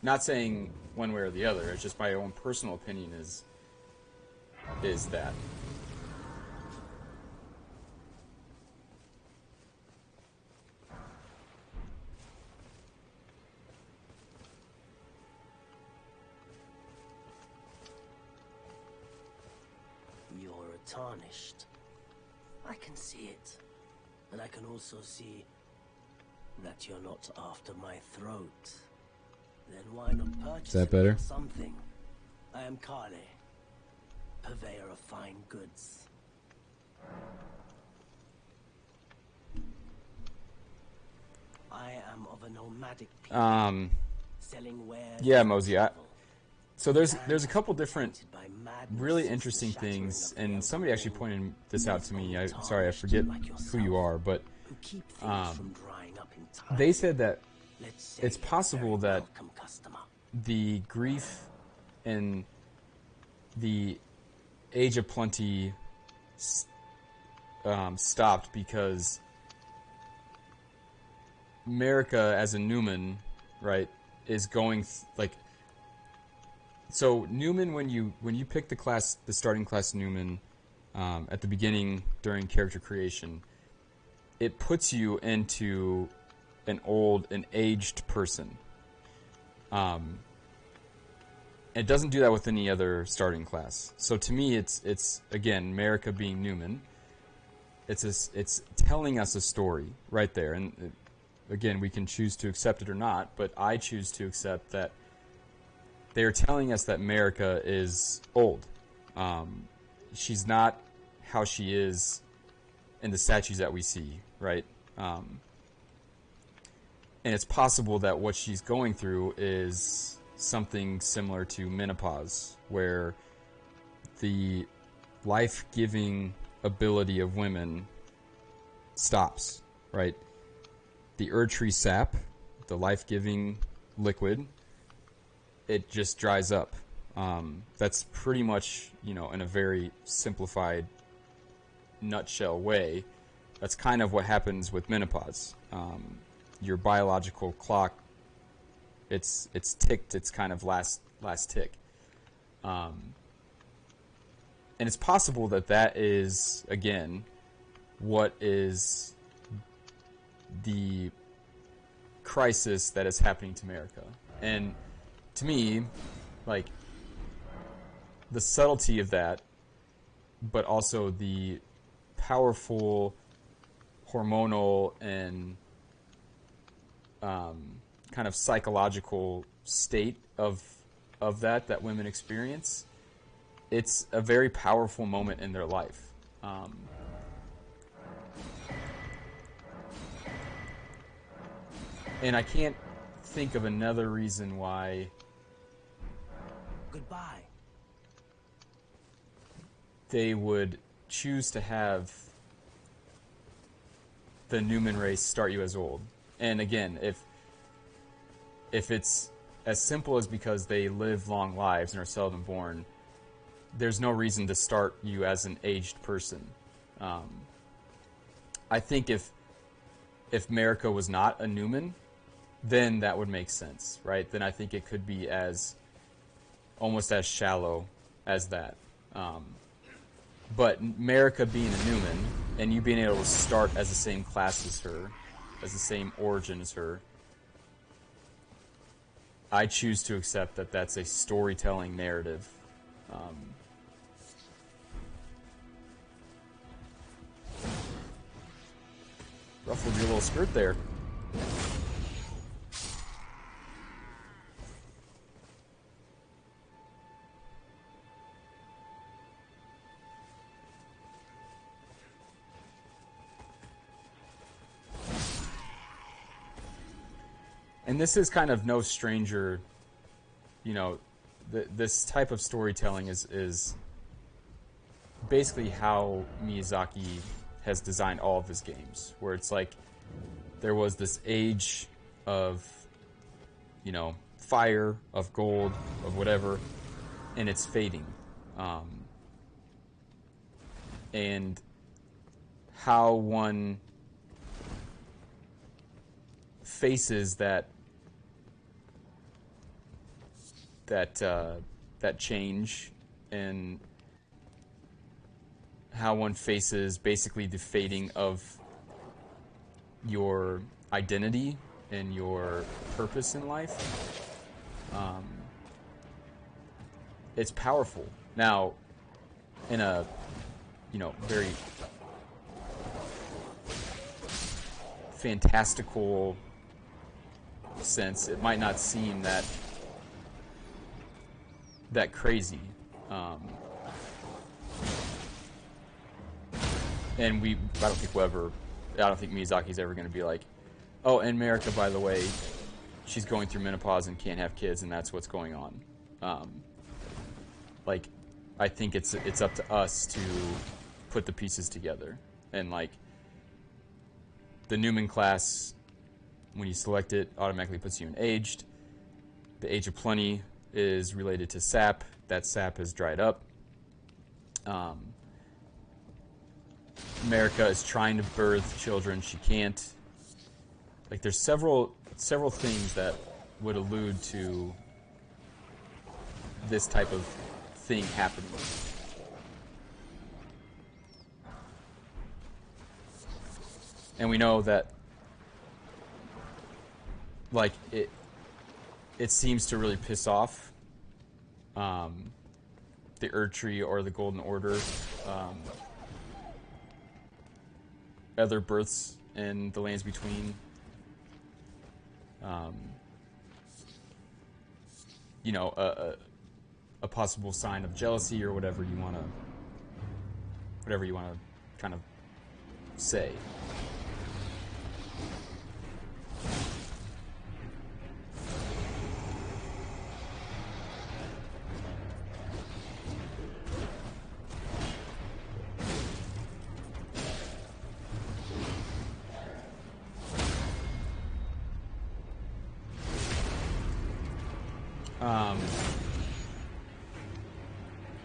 Not saying one way or the other. It's just my own personal opinion is that. You're tarnished. I can see it. And I can also see that you're not after my throat. Then why not purchase that better? Something? I am Kale, purveyor of fine goods. I am of a nomadic people, selling wares. Yeah, Mosey. So there's a couple different really interesting things, and somebody actually pointed this out to me. Sorry, I forget who you are, but they said that it's possible that the grief in the Age of Plenty stopped because America, as a Newman, right, is going so Newman, when you pick the starting class Newman at the beginning during character creation, it puts you into an aged person. It doesn't do that with any other starting class. So to me, it's again, America being Newman. It's telling us a story right there, and again, we can choose to accept it or not. But I choose to accept that they are telling us that America is old. She's not how she is in the statues that we see, right? And it's possible that what she's going through is something similar to menopause, where the life-giving ability of women stops, right? The Erd tree sap, the life-giving liquid, it just dries up. That's pretty much, in a very simplified nutshell way, that's kind of what happens with menopause. Your biological clock, it's ticked its kind of last tick. And it's possible that that is, again, what is the crisis that is happening to America. And to me, like, the subtlety of that, but also the powerful hormonal and kind of psychological state of that women experience, it's a very powerful moment in their life. And I can't think of another reason why Goodbye. they would choose to have the Newman race start you as old. And again, if it's as simple as because they live long lives and are seldom born, there's no reason to start you as an aged person. I think if America was not a Newman, then that would make sense, right? Then I think it could be as almost as shallow as that. But America being a Newman and you being able to start as the same class as her, as the same origin as her, I choose to accept that that's a storytelling narrative. Ruffled your little skirt there. And this is kind of no stranger, you know, this type of storytelling is basically how Miyazaki has designed all of his games, where it's like there was this age of, you know, fire, of gold, of whatever, and it's fading. And how one faces that change, and how one faces basically the fading of your identity and your purpose in life. It's powerful. Now, in a, you know, very fantastical sense, it might not seem that crazy. And I don't think Miyazaki's ever going to be like, oh, in America, by the way, she's going through menopause and can't have kids, and that's what's going on. Like, I think it's up to us to put the pieces together. And, like, the Newman class, when you select it, automatically puts you in aged. The age of plenty is related to sap. That sap has dried up. America is trying to birth children. She can't. Like, there's several things that would allude to this type of thing happening. And we know that, like, it seems to really piss off the Erdtree or the Golden Order, other births in the lands between. You know, a possible sign of jealousy or whatever you want to kind of say.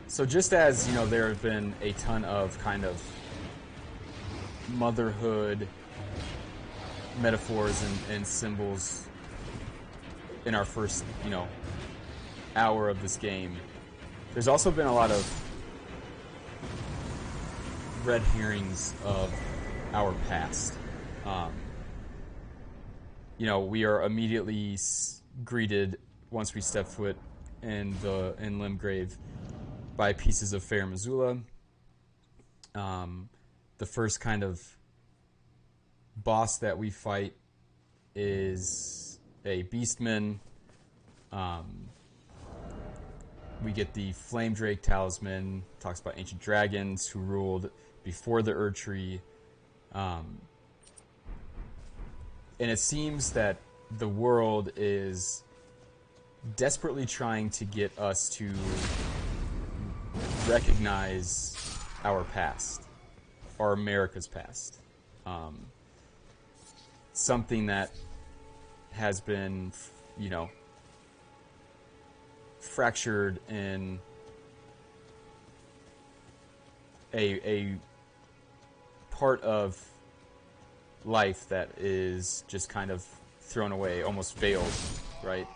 So just as, you know, there have been a ton of kind of motherhood metaphors and symbols in our first, you know, hour of this game, there's also been a lot of red herrings of our past. You know, we are immediately greeted once we step foot in Limgrave by pieces of Fair Missoula. The first kind of boss that we fight is a beastman. We get the Flame Drake talisman. Talks about ancient dragons who ruled before the Erd Tree. And it seems that the world is desperately trying to get us to recognize our past, or America's past. Something that has been, you know, fractured in a part of life that is just kind of thrown away, almost veiled, right?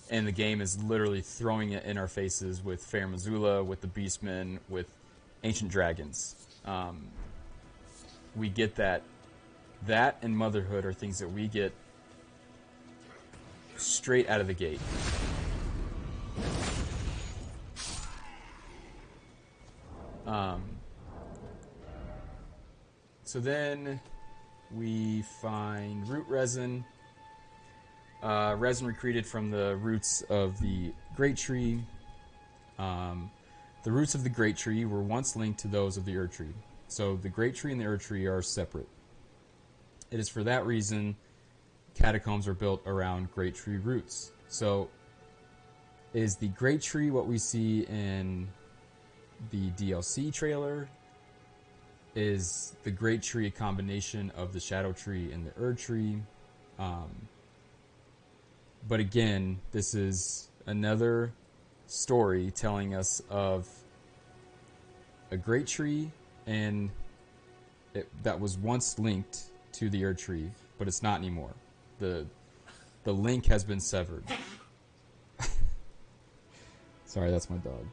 And the game is literally throwing it in our faces with Fair Missoula, with the Beastmen, with ancient dragons. We get that. That and motherhood are things that we get straight out of the gate. So then we find root resin. Resin recruited from the roots of the Great Tree. The roots of the Great Tree were once linked to those of the Erd Tree. So the Great Tree and the Erd Tree are separate. It is for that reason catacombs are built around Great Tree roots. So is the Great Tree what we see in the DLC trailer? Is the Great Tree a combination of the Shadow Tree and the Erd Tree? But again, this is another story telling us of a Great Tree and that was once linked to the Erd Tree, but it's not anymore. The link has been severed. Sorry, that's my dog.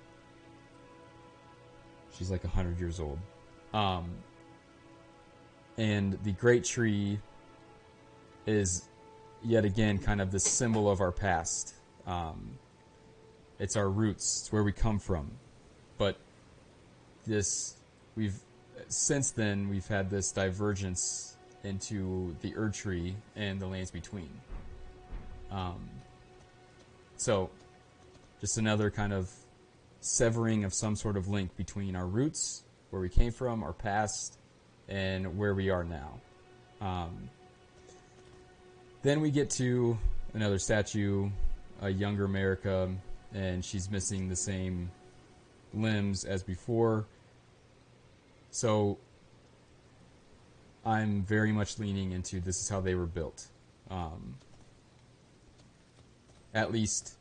She's like 100 years old. And the Great Tree is yet again kind of the symbol of our past. It's our roots. It's where we come from. But since then we've had this divergence into the Erd Tree and the lands between. So just another kind of severing of some sort of link between our roots, where we came from, our past, and where we are now. Then we get to another statue, a younger America, and she's missing the same limbs as before. So I'm very much leaning into this is how they were built. At least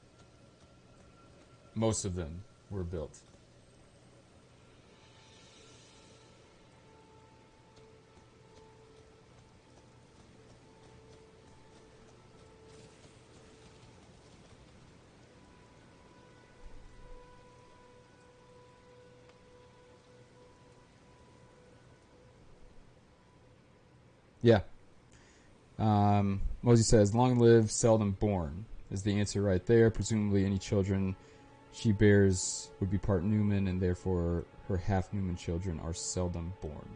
most of them were built. Yeah. Mosey says, long live, seldom born is the answer right there. Presumably any children she bears would be part Newman, and therefore her half-Newman children are seldom born.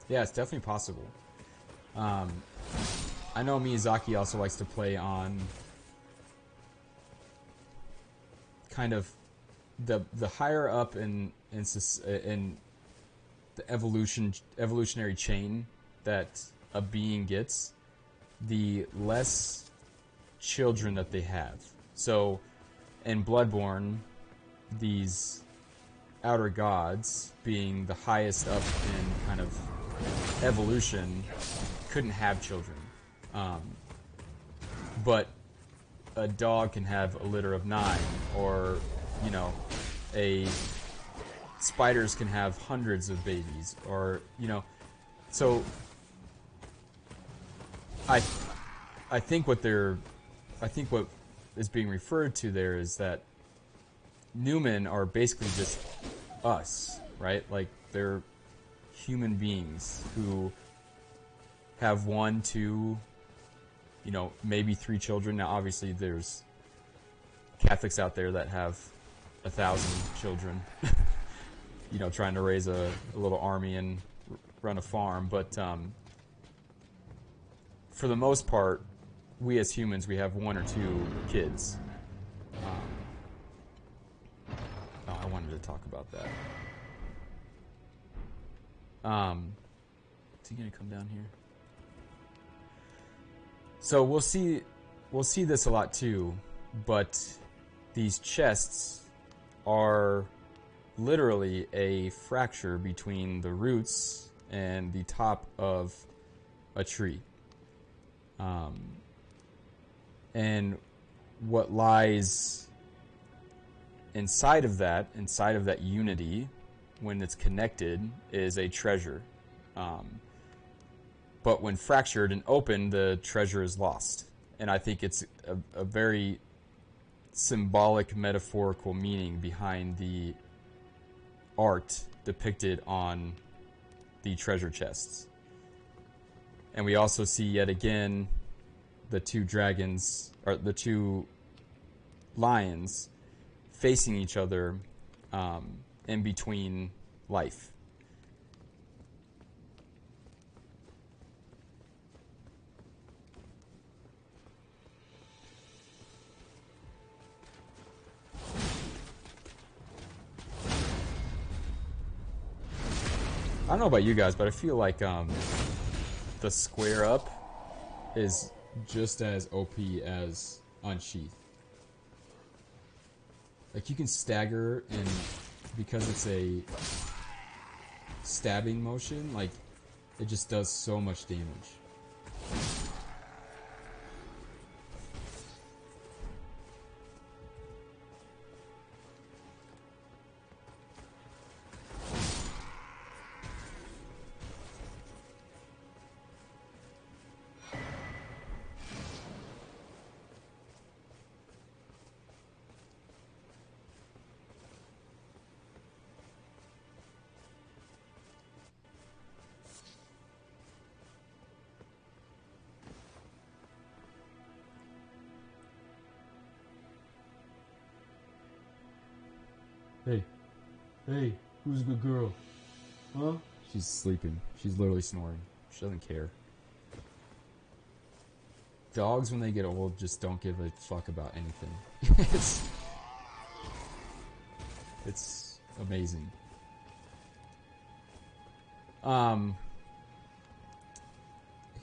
Yeah, it's definitely possible. I know Miyazaki also likes to play on kind of the higher up in the evolutionary chain that a being gets, the less children that they have. So in Bloodborne, these outer gods, being the highest up in kind of evolution, couldn't have children. But a dog can have a litter of 9, or, you know, spiders can have hundreds of babies, or, you know, so I think what is being referred to there is that Newmen are basically just us, right? Like they're human beings who have 1, 2, maybe 3 children. Now, obviously, there's Catholics out there that have 1,000 children, trying to raise a little army and run a farm. But for the most part, we as humans, we have 1 or 2 kids. I wanted to talk about that. Is he gonna come down here? So we'll see this a lot too, but these chests are literally a fracture between the roots and the top of a tree. And what lies inside of that unity, when it's connected, is a treasure. But when fractured and open, the treasure is lost. And I think it's a very symbolic, metaphorical meaning behind the art depicted on the treasure chests. And we also see yet again the 2 dragons, or the 2 lions, facing each other in between life. I don't know about you guys, but I feel like the square up is just as OP as Unsheath. Like, you can stagger, and because it's a stabbing motion, like, it just does so much damage. Hey, who's a good girl? Huh? She's sleeping. She's literally snoring. She doesn't care. Dogs, when they get old, just don't give a fuck about anything. It's amazing.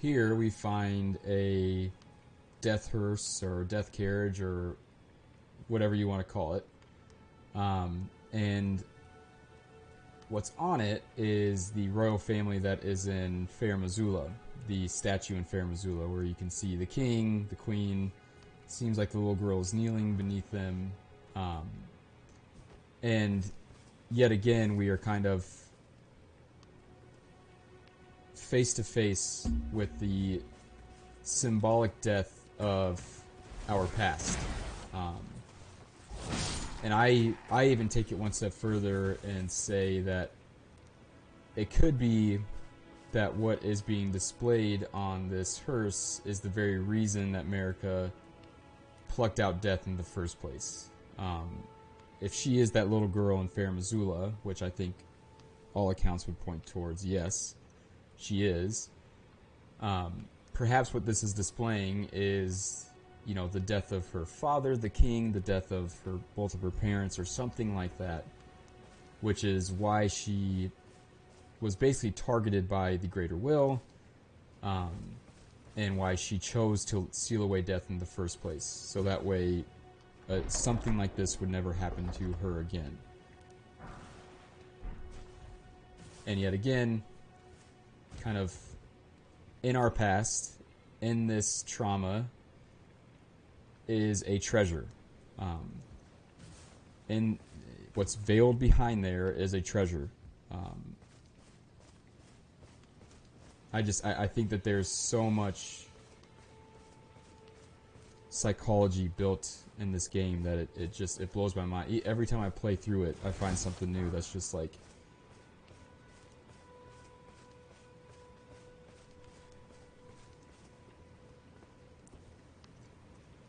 Here we find a death hearse or death carriage or whatever you want to call it. And what's on it is the royal family that is in Fair Missoula, the statue in Fair Missoula, where you can see the king, the queen. Seems like the little girl is kneeling beneath them. And yet again, we are kind of face to face with the symbolic death of our past. And I even take it one step further and say that it could be that what is being displayed on this hearse is the very reason that America plucked out death in the first place. If she is that little girl in Fair Missoula, which I think all accounts would point towards, yes, she is. Perhaps what this is displaying is, the death of her father, the king, the death of both of her parents, or something like that, which is why she was basically targeted by the Greater Will, and why she chose to seal away death in the first place, so that way something like this would never happen to her again. And yet again, kind of in our past, in this trauma, is a treasure. And what's veiled behind there is a treasure. I think that there's so much psychology built in this game that it blows my mind. Every time I play through it, I find something new that's just like,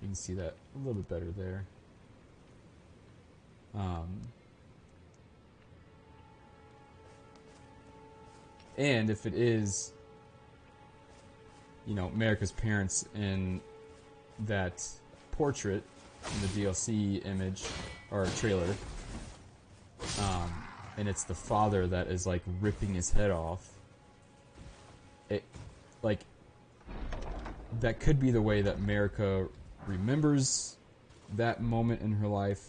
you can see that a little bit better there. And if it is, you know, America's parents in that portrait in the DLC image or trailer, and it's the father that is like ripping his head off, it, like, that could be the way that America remembers that moment in her life,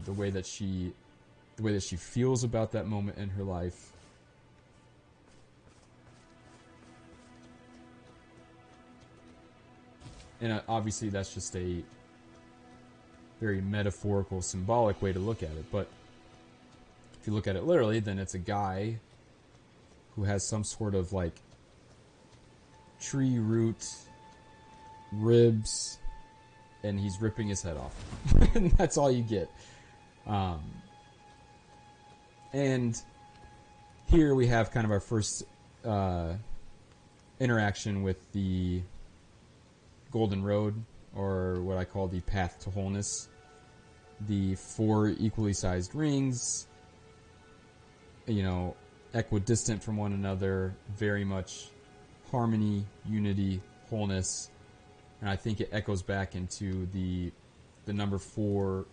the way that she feels about that moment in her life. And obviously that's just a very metaphorical, symbolic way to look at it. But if you look at it literally, then it's a guy who has some sort of like tree root ribs, and he's ripping his head off. And that's all you get. And here we have kind of our first interaction with the Golden Road, or what I call the Path to Wholeness. The 4 equally sized rings, you know, equidistant from one another, very much harmony, unity, wholeness. And I think it echoes back into the number 4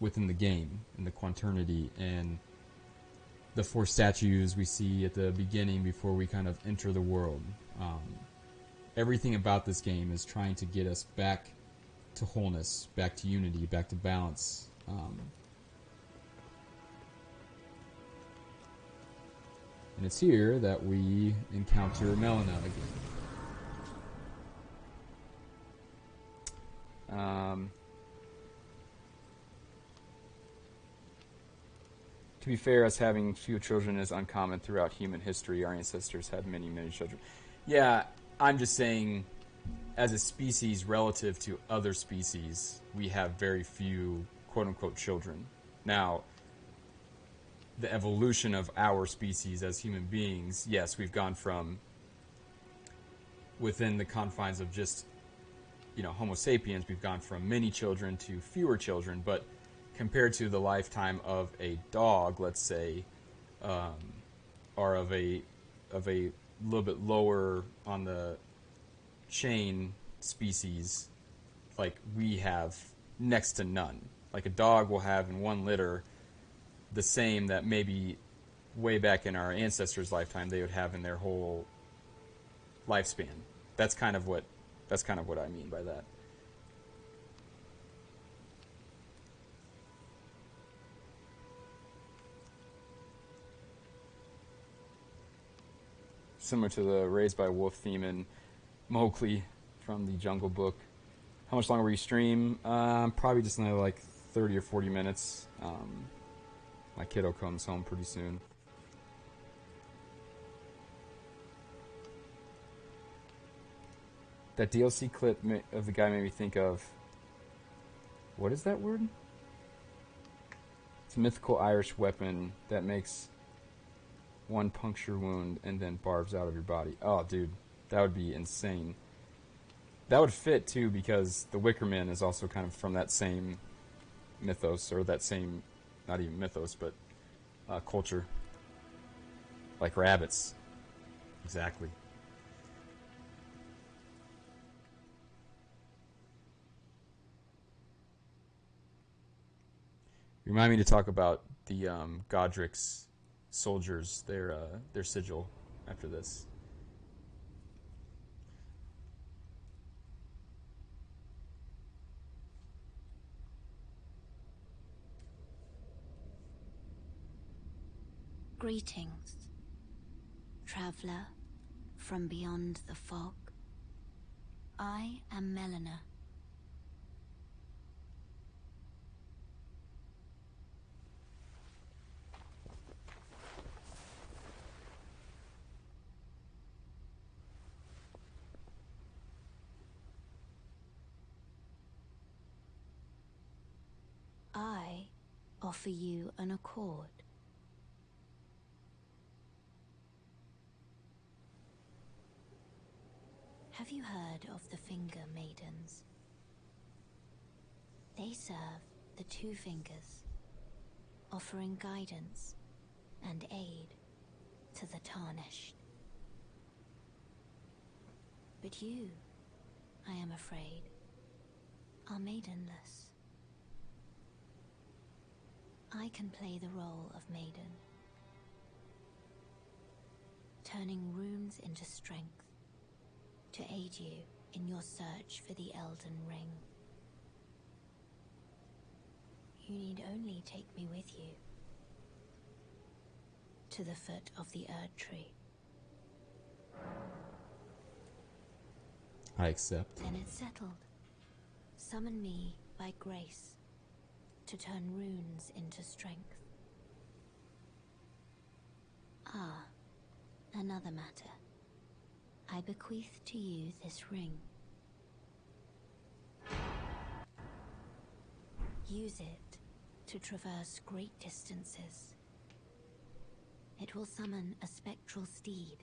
within the game, in the Quaternity, and the 4 statues we see at the beginning before we kind of enter the world. Everything about this game is trying to get us back to wholeness, back to unity, back to balance. And it's here that we encounter Melina again. To be fair, us having few children is uncommon throughout human history. Our ancestors had many, many children. Yeah, I'm just saying, as a species relative to other species, we have very few quote-unquote children. Now, the evolution of our species as human beings, yes, we've gone from within the confines of just, you know, Homo sapiens, we've gone from many children to fewer children, but compared to the lifetime of a dog, let's say, or of a little bit lower on the chain species, like, we have next to none. Like, a dog will have in one litter the same that maybe way back in our ancestors' lifetime they would have in their whole lifespan. That's kind of what I mean by that. Similar to the Raised by Wolf theme in Mowgli from the Jungle Book. How much longer will you stream? Probably just another like 30 or 40 minutes. My kiddo comes home pretty soon. That DLC clip of the guy made me think of... What is that word? It's a mythical Irish weapon that makes one puncture wound and then barbs out of your body. Oh, dude, that would be insane. That would fit, too, because the Wicker Man is also kind of from that same mythos, or that same, not even mythos, but culture. Like rabbits. Exactly. Remind me to talk about the Godric's soldiers, their sigil after this. Greetings, traveler from beyond the fog. I am Melina. offer you an accord. Have you heard of the Finger Maidens? They serve the Two Fingers, offering guidance and aid to the Tarnished. But you, I am afraid, are maidenless. I can play the role of maiden, turning runes into strength to aid you in your search for the Elden Ring. You need only take me with you to the foot of the Erd Tree. I accept. Then it's settled. Summon me by grace to turn runes into strength. Ah, another matter. I bequeath to you this ring. Use it to traverse great distances. It will summon a spectral steed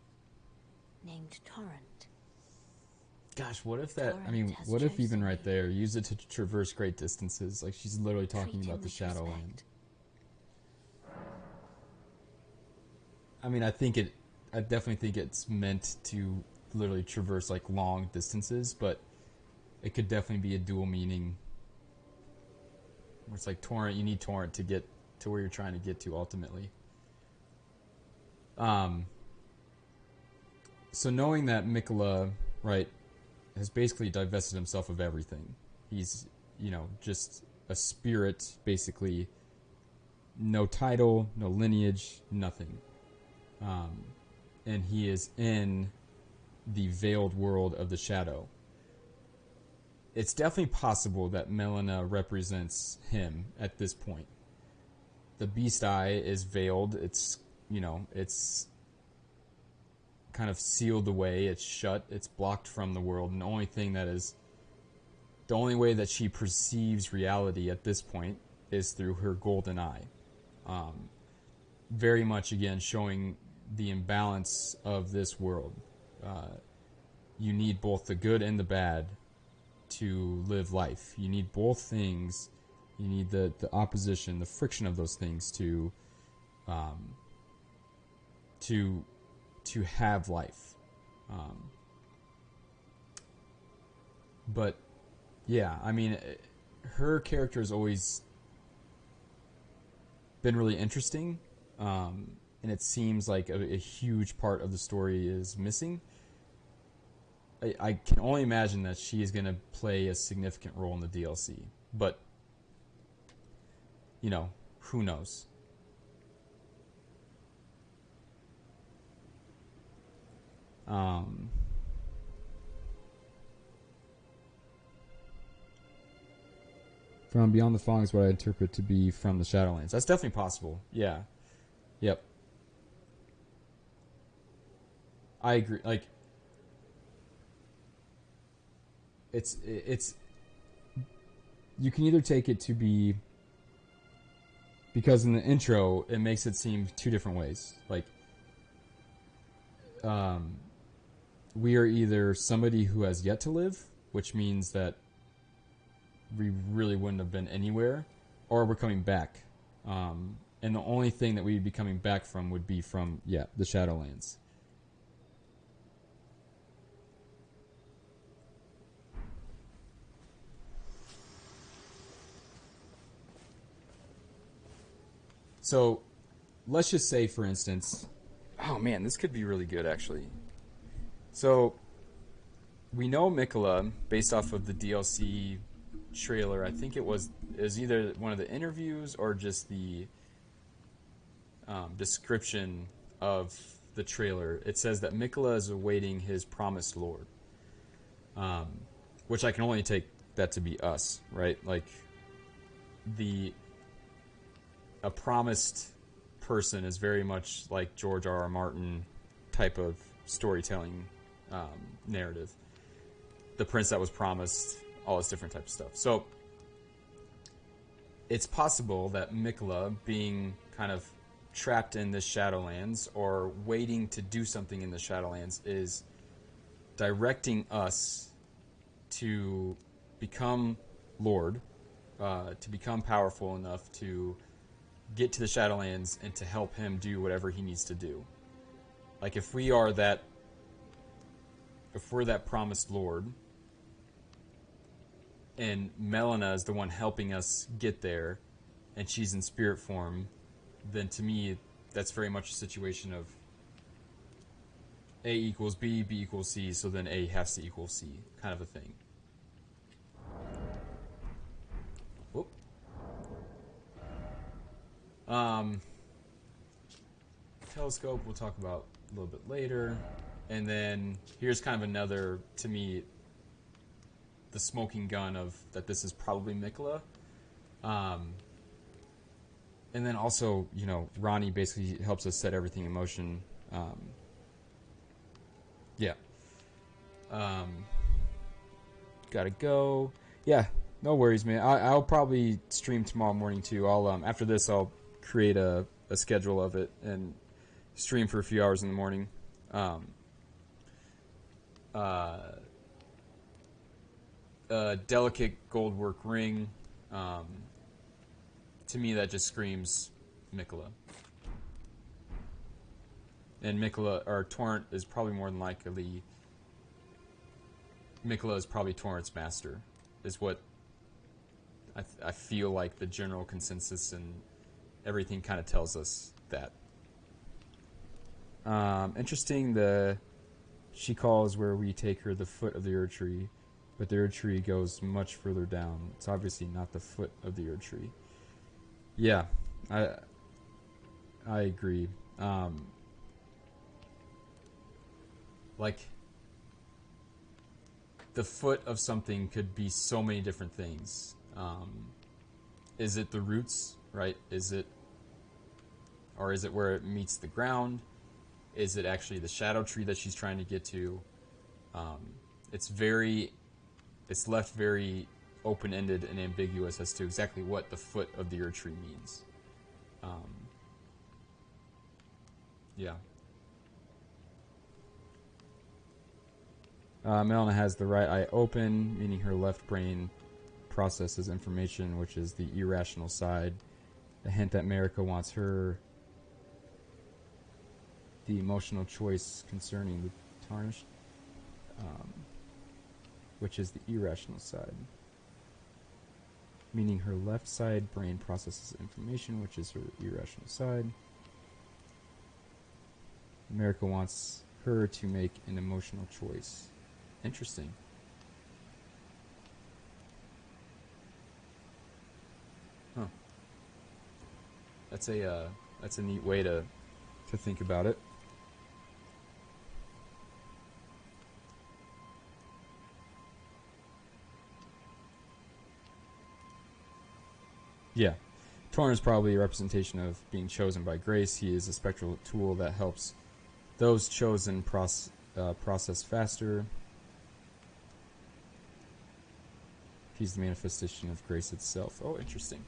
named Torrent. Gosh, what if that, I Torrent mean, has what if even chosen right me. there, use it to traverse great distances? Like, she's literally talking Treat him about the with Shadowland. respect. I mean, I definitely think it's meant to literally traverse, like, long distances, but it could definitely be a dual meaning. Where it's like Torrent, you need Torrent to get to where you're trying to get to ultimately. So knowing that Mikola, right, has basically divested himself of everything. He's, just a spirit, basically. No title, no lineage, nothing. And he is in the veiled world of the shadow. It's definitely possible that Melina represents him at this point. The Beast Eye is veiled. It's, it's kind of sealed away. It's shut. It's blocked from the world. And the only way that she perceives reality at this point is through her golden eye. Very much, again, showing the imbalance of this world. You need both the good and the bad to live life. You need both things. You need the opposition, the friction of those things to have life. But yeah, I mean, her character has always been really interesting, and it seems like a huge part of the story is missing. I can only imagine that she is going to play a significant role in the DLC, but who knows? From Beyond the Fog is what I interpret to be from the Shadowlands. That's definitely possible. Yeah. Yep. I agree. Like, it's you can either take it to be, because in the intro it makes it seem two different ways. Like, we are either somebody who has yet to live, which means that we really wouldn't have been anywhere, or we're coming back. And the only thing that we'd be coming back from would be from, the Shadowlands. So, let's just say, for instance, oh man, this could be really good, actually. So, we know Mikola, based off of the DLC trailer. I think it was either one of the interviews or just the description of the trailer. It says that Mikola is awaiting his promised lord, which I can only take that to be us, right? Like, a promised person is very much like George R.R. Martin type of storytelling narrative. The prince that was promised, all this different type of stuff. So it's possible that Mikla, being kind of trapped in the Shadowlands or waiting to do something in the Shadowlands, is directing us to become Lord, to become powerful enough to get to the Shadowlands and to help him do whatever he needs to do. Like if we're that promised Lord, and Melina is the one helping us get there, and she's in spirit form, then to me, that's very much a situation of A equals B, B equals C, so then A has to equal C, kind of a thing. Whoop. Telescope we'll talk about a little bit later. And then here's kind of another, to me, the smoking gun of that this is probably Mikla. And then also, you know, Ronnie basically helps us set everything in motion. Yeah. Gotta go. Yeah, no worries, man. I'll probably stream tomorrow morning too. I'll after this, I'll create a schedule of it and stream for a few hours in the morning. Delicate goldwork ring. To me, that just screams Mikla. And Mikla, or Torrent, is probably more than likely. Mikla is probably Torrent's master, is what I feel like the general consensus and everything kind of tells us that. Interesting, she calls where we take her the foot of the Erd Tree, but the Erd Tree goes much further down. It's obviously not the foot of the Erd Tree. Yeah, I agree. Like, the foot of something could be so many different things. Is it the roots, right? Is it where it meets the ground? Is it actually the shadow tree that she's trying to get to? It's left very open-ended and ambiguous as to exactly what the foot of the Erd Tree means. Yeah. Melina has the right eye open, meaning her left brain processes information, which is the irrational side. A hint that Marika wants her the emotional choice concerning the tarnished, which is the irrational side. Meaning her left side brain processes information, which is her irrational side. Marika wants her to make an emotional choice. Interesting. Huh. That's a neat way to think about it. Yeah. Torn is probably a representation of being chosen by grace. He is a spectral tool that helps those chosen process faster. He's the manifestation of grace itself. Oh, interesting.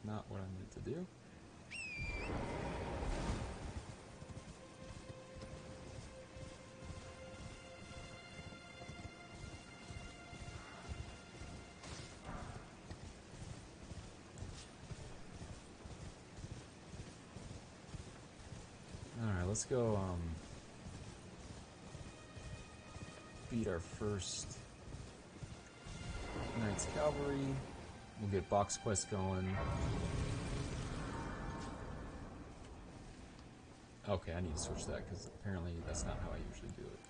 Not what I meant to do. Alright, let's go beat our first Knights Cavalry. We'll get box quest going. Okay, I need to switch that because apparently that's not how I usually do it.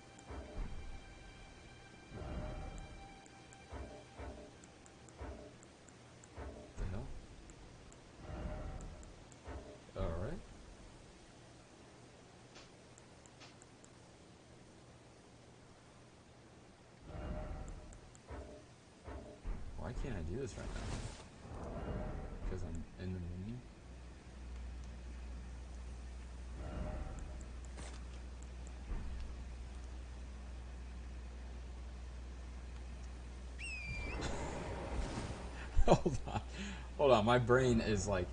What the hell? Alright. Why can't I do this right now? Because I'm in the menu. Hold on. Hold on. My brain is like,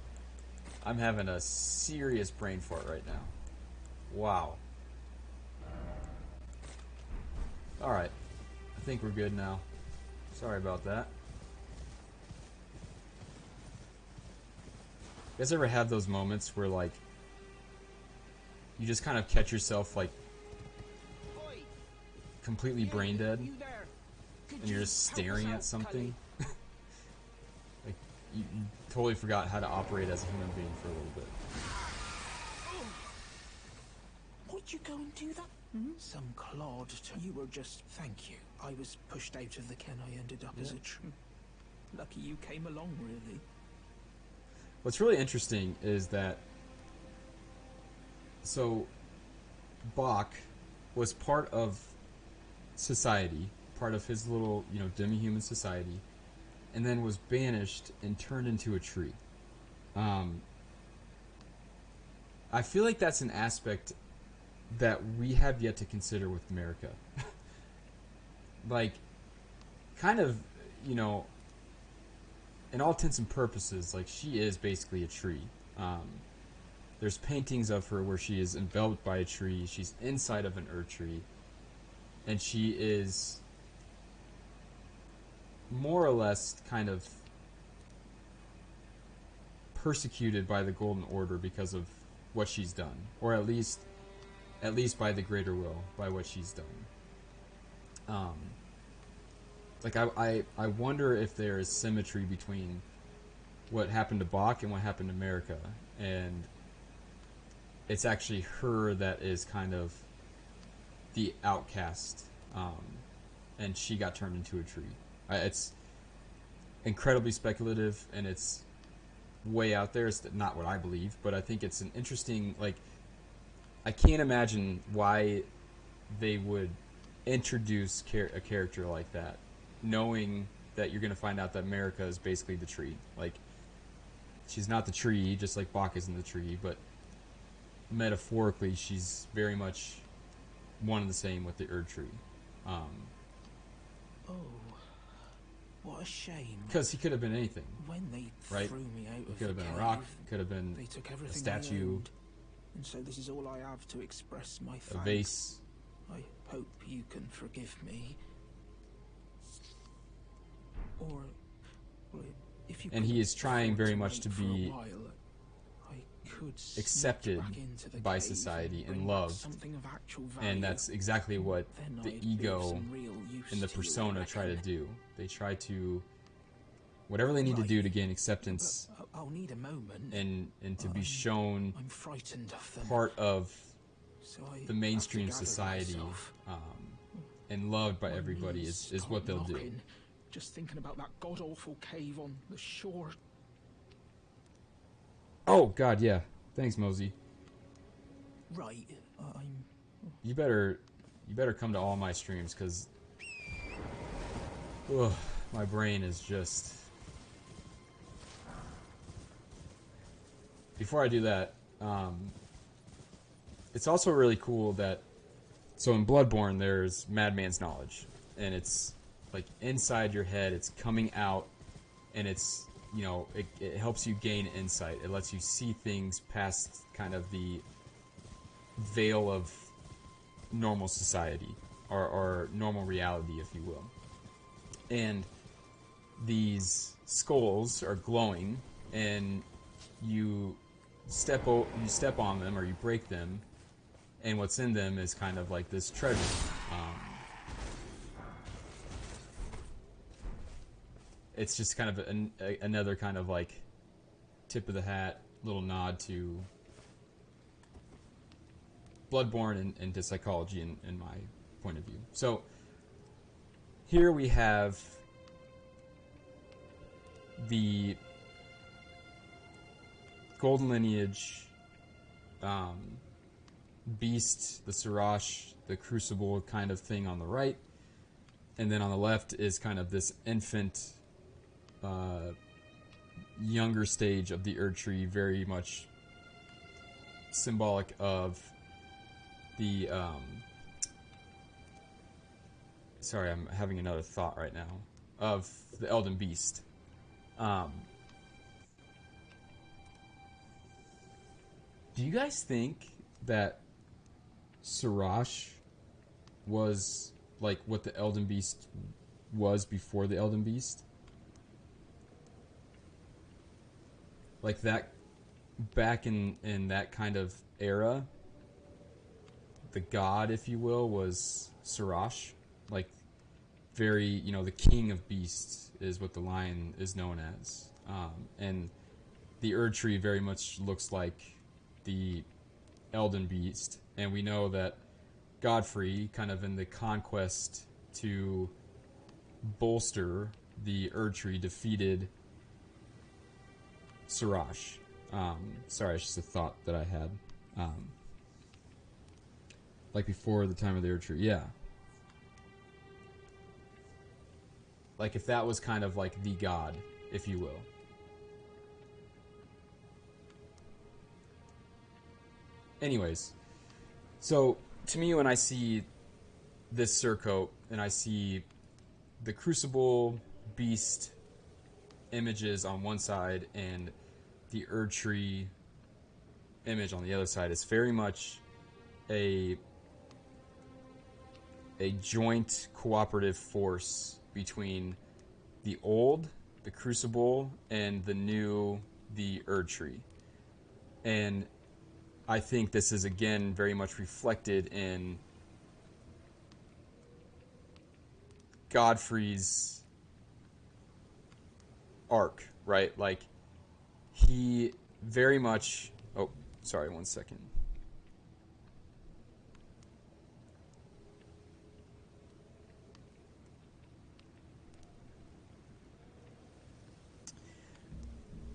I'm having a serious brain fart right now. Wow. Alright. I think we're good now. Sorry about that. You guys ever have those moments where, like, you just kind of catch yourself, like, completely brain dead? And you're just staring at something? Like, you totally forgot how to operate as a human being for a little bit. Would you go and do that? Some clod. You were just... Thank you. I was pushed out of the ken. I ended up as a tree. Lucky you came along, really. What's really interesting is that... So, Bach was part of society, part of his little, demi-human society, and then was banished and turned into a tree. I feel like that's an aspect that we have yet to consider with America. Like, kind of, in all intents and purposes, like, she is basically a tree. There's paintings of her where she is enveloped by a tree. She's inside of an Erd tree. And she is more or less kind of persecuted by the Golden Order because of what she's done. Or at least by the greater will, by what she's done. Like, I wonder if there is symmetry between what happened to Bach and what happened to America. And it's actually her that is kind of the outcast, and she got turned into a tree. It's incredibly speculative, and it's way out there. It's not what I believe, but I think it's an interesting, like, I can't imagine why they would introduce a character like that, knowing that you're going to find out that America is basically the tree. Like, she's not the tree, just like Bach isn't the tree, but metaphorically, she's very much one and the same with the Erd tree. Oh, what a shame. Because he could have been anything. When they right? threw me out He of could have the been a cave, rock. Could have been they took a everything statue. I owned, and so this is all I have to express my A thanks. vase. I hope you can forgive me. Or if you And he is trying very much to be while, I could accepted back into the by cave society and bring loved. something of actual value. And that's exactly what Then the I'd be of ego some real use and the to you, I persona try to reckon. do. They try to, whatever they need to Right. do to gain acceptance But I'll need a moment. and to be shown I'm frightened of them. part of So I the have to mainstream gather society, myself. and loved by My everybody knees is what start they'll do. knocking, just thinking about that god-awful cave on the shore. Oh, God, yeah. Thanks, Mosey. Right, I'm... You better come to all my streams, because my brain is just... Before I do that, it's also really cool that... So in Bloodborne, there's Madman's Knowledge, and it's like inside your head, it's coming out, and it's, it helps you gain insight. It lets you see things past kind of the veil of normal society, or normal reality, if you will. And these skulls are glowing, and you step on them, or you break them, and what's in them is kind of like this treasure. It's just kind of another kind of like tip of the hat, little nod to Bloodborne and to psychology in my point of view. So here we have the Golden Lineage, Beast, the Sirach, the Crucible kind of thing on the right, and then on the left is kind of this infant, younger stage of the Erd tree, very much symbolic of the sorry, I'm having another thought right now, of the Elden Beast. Um, do you guys think that Sirash was like what the Elden Beast was before the Elden Beast? Like that, back in that kind of era, the god, if you will, was Sirash. Like, very, the king of beasts is what the lion is known as. And the Erd Tree very much looks like the Elden Beast. And we know that Godfrey, kind of in the conquest to bolster the Erd Tree, defeated Sirash. Sorry, it's just a thought that I had. Like before the time of the Erd Tree, yeah. Like if that was kind of like the god, if you will. Anyways, so to me, when I see this surcoat and I see the Crucible Beast images on one side and the Erd Tree image on the other side, it's very much a joint cooperative force between the old, the Crucible, and the new, the Erd Tree. And I think this is again very much reflected in Godfrey's arc, right? Like, he very much... Oh, sorry, 1 second.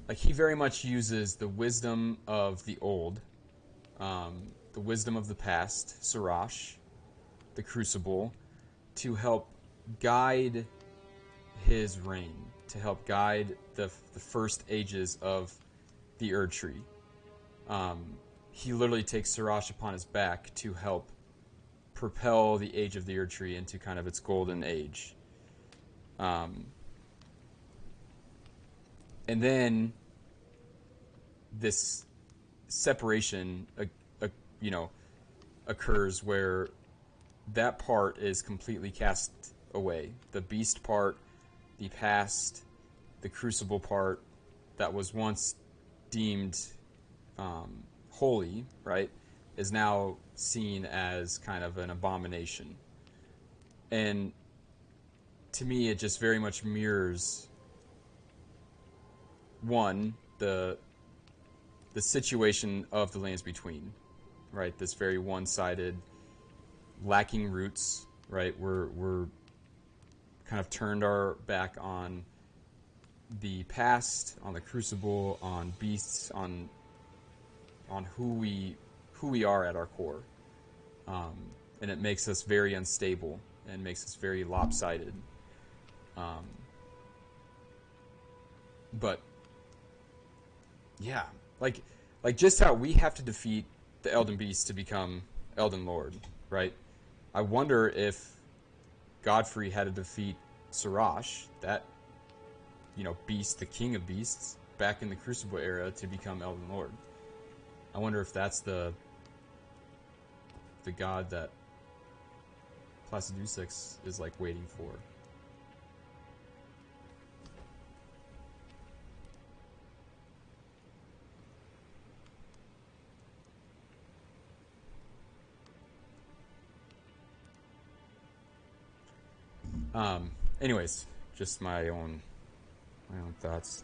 Like, he very much uses the wisdom of the old, the wisdom of the past, Sirash, the Crucible, to help guide his reign, to help guide the first ages of the Erd Tree. He literally takes Sirash upon his back to help propel the age of the Erd Tree into kind of its golden age. And then this separation, occurs where that part is completely cast away. The beast part, the past, the Crucible part that was once deemed holy, right, is now seen as kind of an abomination. And to me, it just very much mirrors, one, the situation of the Lands Between, right? This very one-sided, lacking roots, right? We're kind of turned our back on the past, on the Crucible, on beasts, on who we are at our core, and it makes us very unstable and makes us very lopsided. But yeah, like just how we have to defeat the Elden Beast to become Elden Lord, right? I wonder if Godfrey had to defeat Sirash, that beast, the king of beasts, back in the Crucible era to become Elden Lord. I wonder if that's the god that Placidusix is like waiting for. Anyways, just my own thoughts.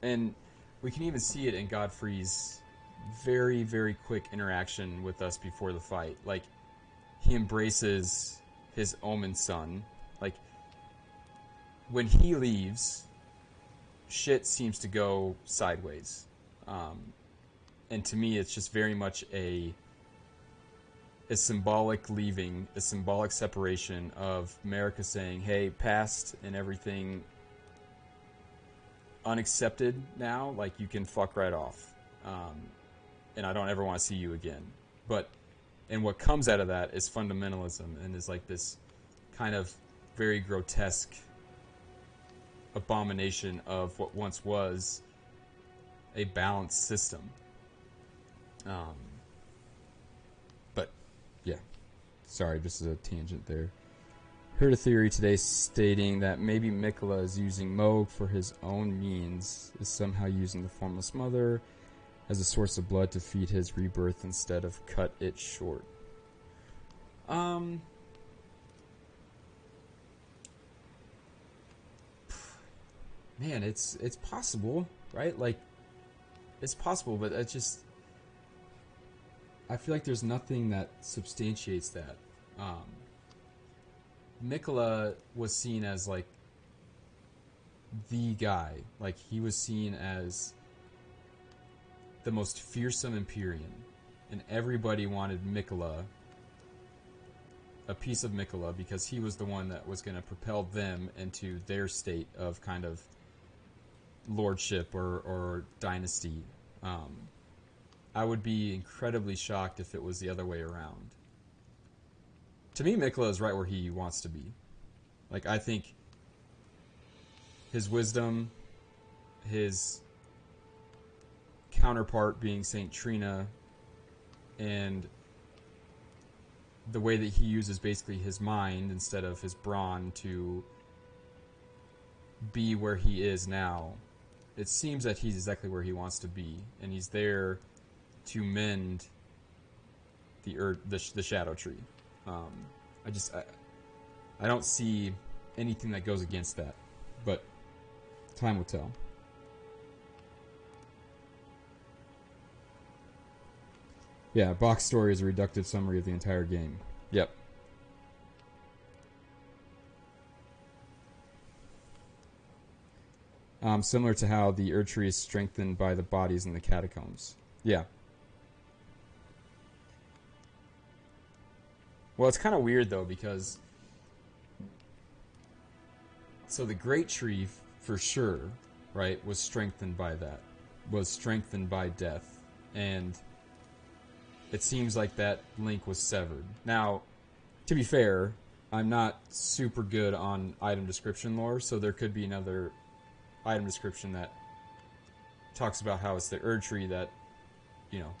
And we can even see it in Godfrey's very, very quick interaction with us before the fight. Like, he embraces his Omen son. Like, when he leaves, shit seems to go sideways. And to me, it's just very much a symbolic leaving, a symbolic separation of America saying, hey, past and everything unaccepted now, like you can fuck right off, and I don't ever want to see you again. But and what comes out of that is fundamentalism, and is like this kind of very grotesque abomination of what once was a balanced system. But yeah, sorry, just as a tangent there. Heard a theory today stating that maybe Mikola is using Moog for his own means, is somehow using the Formless Mother as a source of blood to feed his rebirth instead of cut it short. Man, it's possible, right? Like, it's possible, but it's just, I feel like there's nothing that substantiates that. Mikola was seen as like the guy. Like, he was seen as the most fearsome Empyrean, and everybody wanted Mikola, a piece of Mikola, because he was the one that was going to propel them into their state of kind of lordship or dynasty. I would be incredibly shocked if it was the other way around. To me, Mikola is right where he wants to be. Like, I think his wisdom, his counterpart being Saint Trina, and the way that he uses basically his mind instead of his brawn to be where he is now, it seems that he's exactly where he wants to be, and he's there to mend the Shadow Tree. I don't see anything that goes against that, but time will tell. Yeah, box story is a reductive summary of the entire game. Yep. Similar to how the Erd Tree is strengthened by the bodies in the catacombs. Yeah. Well, it's kind of weird, though, because... So the Great Tree, for sure, right, was strengthened by that. Was strengthened by death. And it seems like that link was severed. Now, to be fair, I'm not super good on item description lore, so there could be another item description that talks about how it's the Erd Tree that, you know...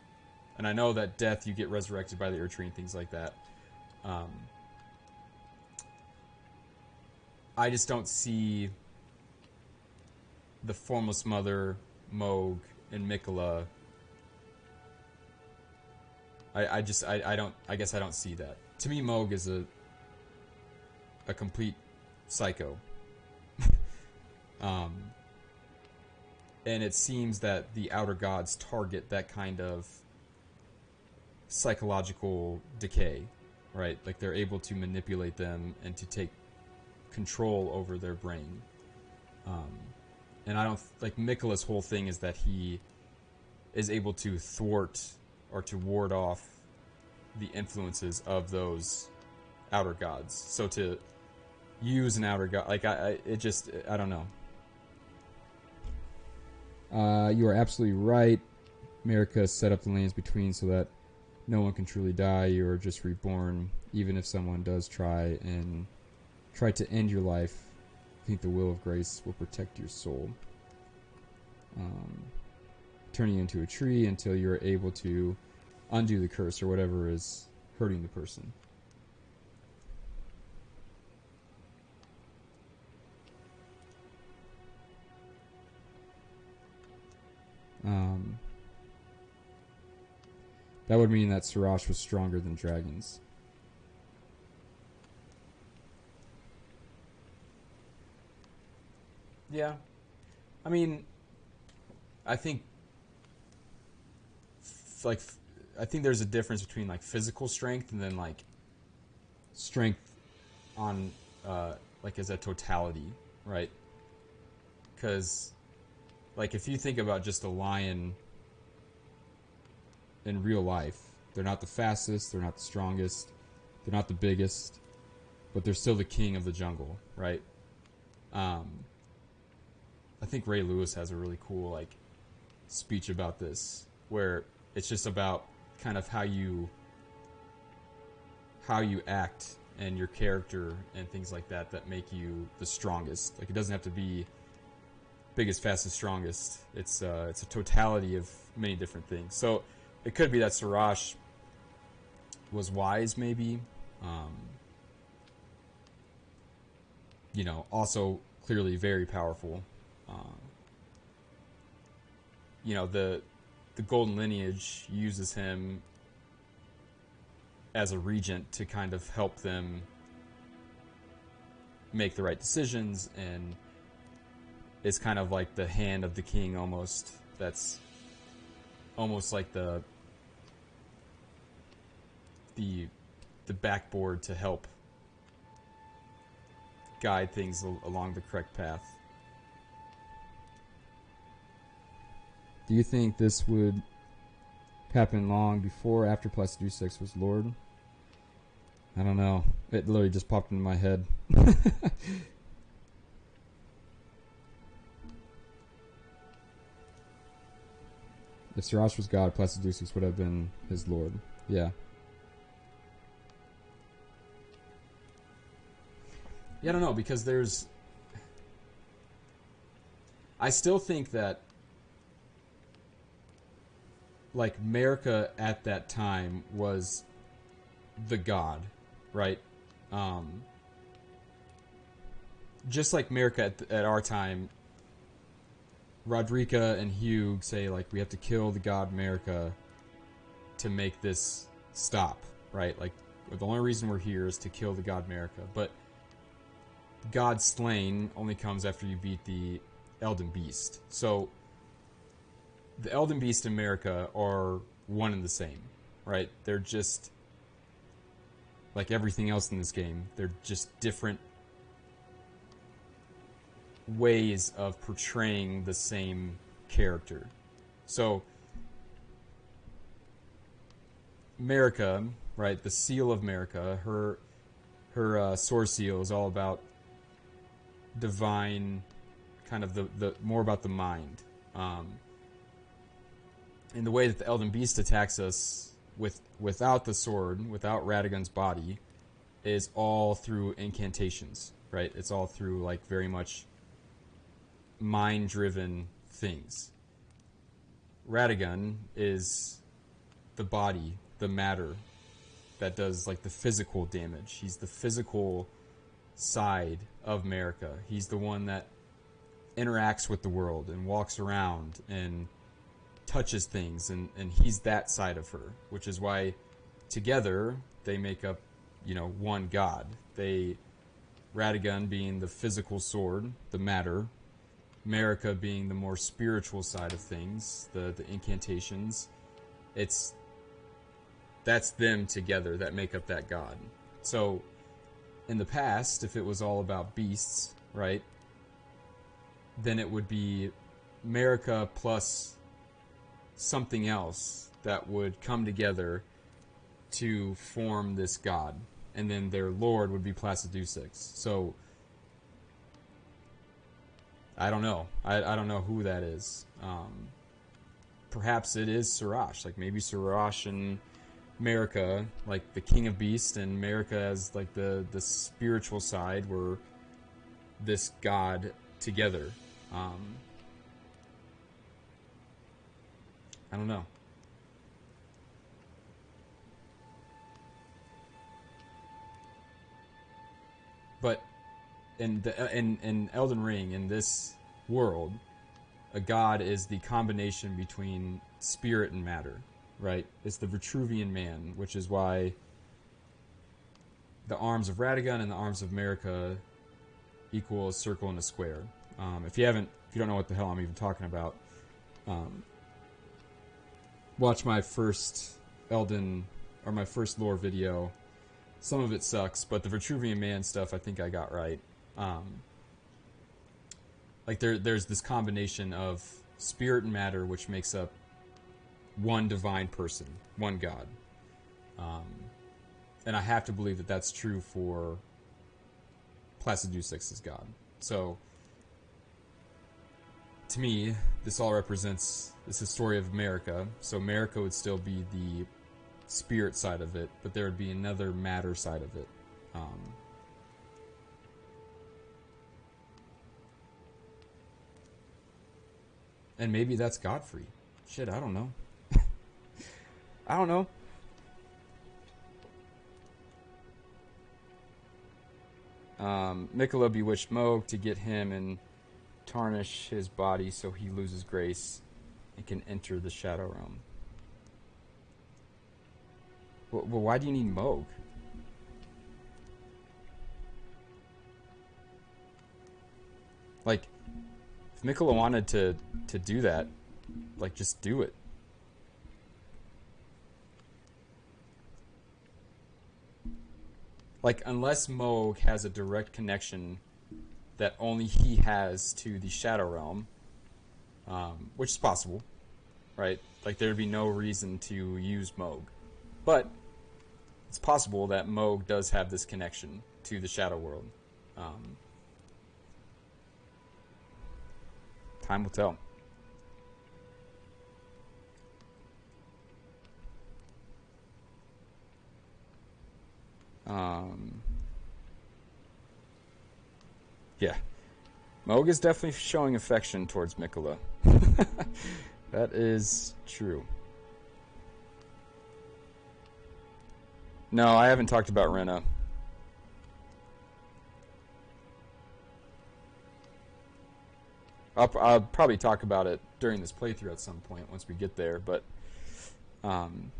And I know that death, you get resurrected by the Erd Tree and things like that. I just don't see the Formless Mother, Moog, and Mikola. I guess I don't see that. To me, Moog is a complete psycho. And it seems that the Outer Gods target that kind of psychological decay, right? Like, they're able to manipulate them and to take control over their brain. And I don't... Like, Mikola's whole thing is that he is able to thwart or to ward off the influences of those Outer Gods. So to use an Outer God... Like, I don't know. You are absolutely right. America set up the lands between so that no one can truly die. You are just reborn. Even if someone does try to end your life, I think the will of grace will protect your soul. Turning you into a tree until you're able to undo the curse or whatever is hurting the person. That would mean that Siraj was stronger than dragons. Yeah. I mean, I think there's a difference between like physical strength and then like strength on like as a totality, right? Because like if you think about just a lion in real life, they're not the fastest, they're not the strongest, they're not the biggest, but they're still the king of the jungle, right? I think Ray Lewis has a really cool like speech about this, where it's just about kind of how you act and your character and things like that that make you the strongest. Like, it doesn't have to be biggest, fastest, strongest. It's a totality of many different things. So it could be that Siraj was wise, maybe. You know, also clearly very powerful. You know, the Golden Lineage uses him as a regent to kind of help them make the right decisions, and is kind of like the hand of the king almost. That's almost like the backboard to help guide things along the correct path. Do you think this would happen long before or after Placiduce was Lord? I don't know. It literally just popped into my head. If Siraj was God, Placiduce would have been his Lord. Yeah. Yeah, I don't know, because there's... I still think that like America at that time was the god, right? Just like America at our time, Rodrika and Hugh say like we have to kill the god America to make this stop, right? Like the only reason we're here is to kill the god America. But God slain only comes after you beat the Elden Beast. So the Elden Beast and America are one and the same, right? They're just like everything else in this game. They're just different ways of portraying the same character. So America, right? The seal of America, her sword seal is all about divine, kind of the more about the mind. And the way that the Elden Beast attacks us without the sword, without Radagon's body, is all through incantations, right? It's all through like very much mind-driven things. Radagon is the body, the matter that does like the physical damage. He's the physical side of America. He's the one that interacts with the world and walks around and touches things, and he's that side of her, which is why together they make up, you know, one god. Radagon being the physical sword, the matter, America being the more spiritual side of things, the incantations. That's them together that make up that god. So in the past, if it was all about beasts, right, then it would be America plus something else that would come together to form this god, and then their lord would be Placiduce. So I don't know. I don't know who that is. Perhaps it is Siraj. Like maybe Siraj and America, like the king of beasts, and America as like the spiritual side, were this god together. I don't know. But in Elden Ring, in this world, a god is the combination between spirit and matter, right? It's the Vitruvian man, which is why the arms of Radagon and the arms of America equal a circle and a square. If you don't know what the hell I'm even talking about, watch my first my first lore video. Some of it sucks, but the Vitruvian man stuff I think I got right. Like there's this combination of spirit and matter which makes up one divine person, one god. And I have to believe that that's true for Placiduce's god. So to me, this all represents, this is the story of America. So America would still be the spirit side of it, but there would be another matter side of it. And maybe that's Godfrey. Shit, I don't know. I don't know. Miquella bewitched Moog to get him and tarnish his body so he loses grace and can enter the Shadow Realm. Well, why do you need Moog? Like, if Miquella wanted to do that, like, just do it. Like, unless Moog has a direct connection that only he has to the Shadow Realm, which is possible, right? Like, there'd be no reason to use Moog. But it's possible that Moog does have this connection to the Shadow World. Time will tell. Yeah. Moog is definitely showing affection towards Miquella. That is true. No, I haven't talked about Rena. I'll probably talk about it during this playthrough at some point once we get there, but I'm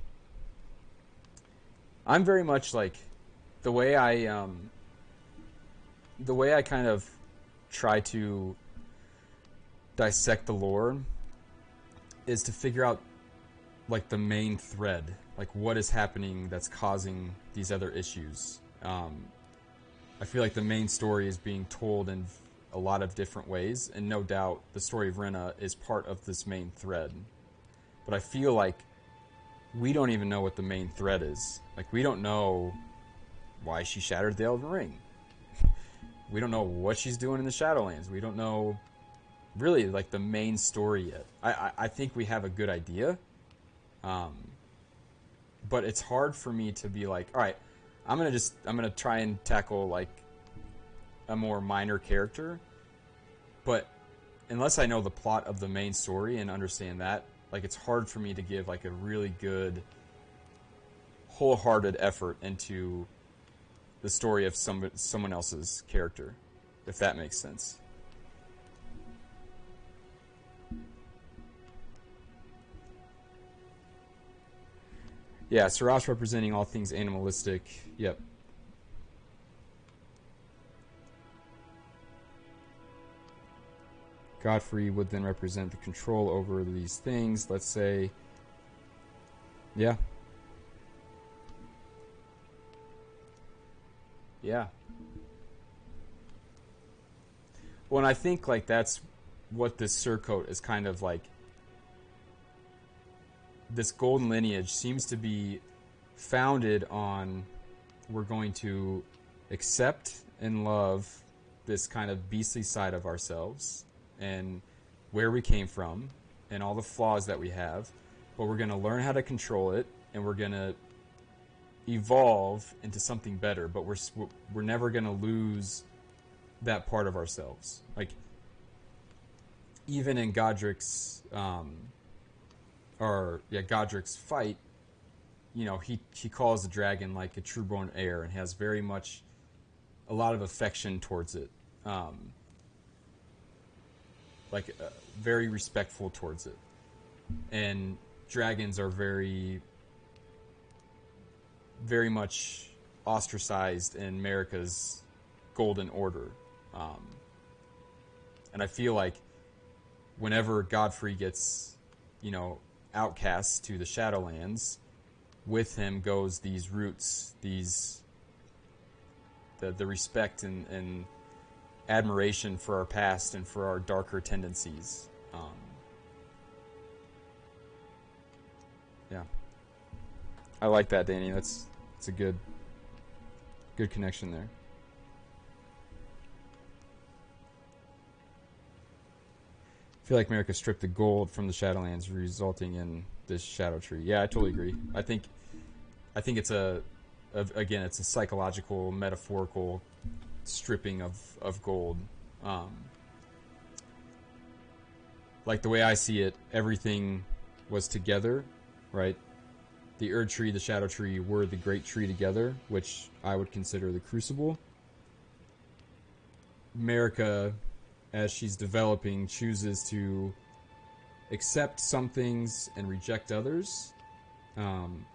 very much like the way I kind of try to dissect the lore is to figure out like the main thread, like what is happening that's causing these other issues. I feel like the main story is being told in a lot of different ways, and no doubt the story of Rena is part of this main thread. But I feel like we don't even know what the main thread is. Like, we don't know why she shattered the Elden Ring. We don't know what she's doing in the Shadowlands. We don't know really like the main story yet. I think we have a good idea, but it's hard for me to be like, all right, I'm gonna try and tackle like a more minor character, but unless I know the plot of the main story and understand that, like, it's hard for me to give like a really good wholehearted effort into the story of someone else's character, if that makes sense. Yeah, Sirach representing all things animalistic. Yep. Godfrey would then represent the control over these things, let's say. Yeah. Yeah. Well, and I think like that's what this surcoat is kind of like. This golden lineage seems to be founded on, we're going to accept and love this kind of beastly side of ourselves and where we came from and all the flaws that we have, but we're going to learn how to control it, and we're going to evolve into something better, but we're never going to lose that part of ourselves. Like, even in Godric's Godric's fight, you know, he calls the dragon like a true-born heir and has very much a lot of affection towards it, very respectful towards it. And dragons are very, very much ostracized in America's golden order, and I feel like whenever Godfrey gets, you know, outcasts to the Shadowlands, with him goes these roots, the respect and admiration for our past and for our darker tendencies. Yeah, I like that, Danny. That's a good connection there. feel like America stripped the gold from the Shadowlands, resulting in this Shadow Tree. Yeah, I totally agree. I think it's again, it's a psychological, metaphorical stripping of gold. Like the way I see it, everything was together, right? The Erd Tree, the Shadow Tree were the Great Tree together, which I would consider the Crucible. America, as she's developing, chooses to accept some things and reject others. And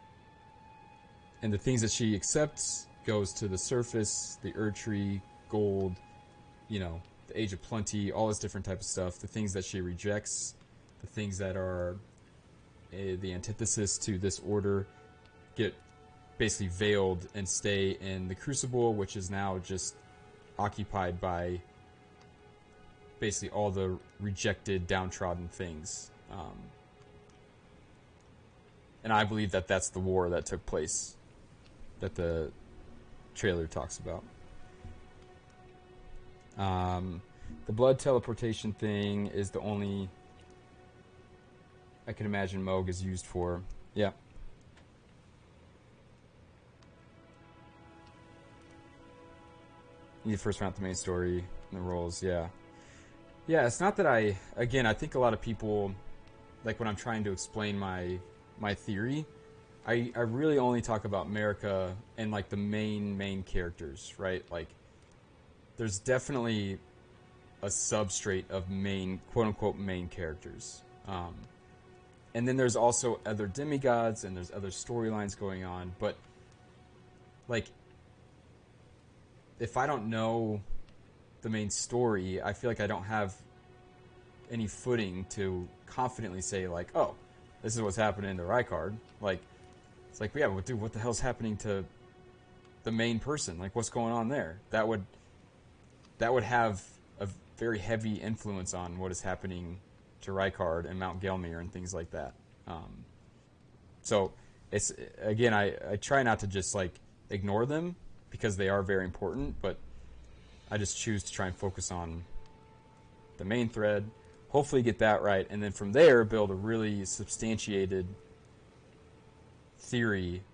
the things that she accepts goes to the surface, the Erd Tree, gold, the Age of Plenty, all this different type of stuff. The things that she rejects, the things that are the antithesis to this order, get basically veiled and stay in the Crucible, which is now just occupied by basically all the rejected, downtrodden things. And I believe that that's the war that took place, that the trailer talks about. The blood teleportation thing is the only I can imagine Moog is used for. Yeah. You first round the main story and the roles, yeah. Yeah, it's not that I think a lot of people, like when I'm trying to explain my theory, I really only talk about America and like the main characters, right? Like there's definitely a substrate of main, quote-unquote, main characters. And then there's also other demigods and there's other storylines going on. But, like, if I don't know the main story, I feel like I don't have any footing to confidently say, like, oh, this is what's happening to Rykard. Like, it's like, yeah, but dude, what the hell's happening to the main person? Like, what's going on there? That would have a very heavy influence on what is happening to Rykard and Mount Gelmir and things like that. So it's, again, I try not to just like ignore them because they are very important, but I just choose to try and focus on the main thread, hopefully get that right, and then from there build a really substantiated theory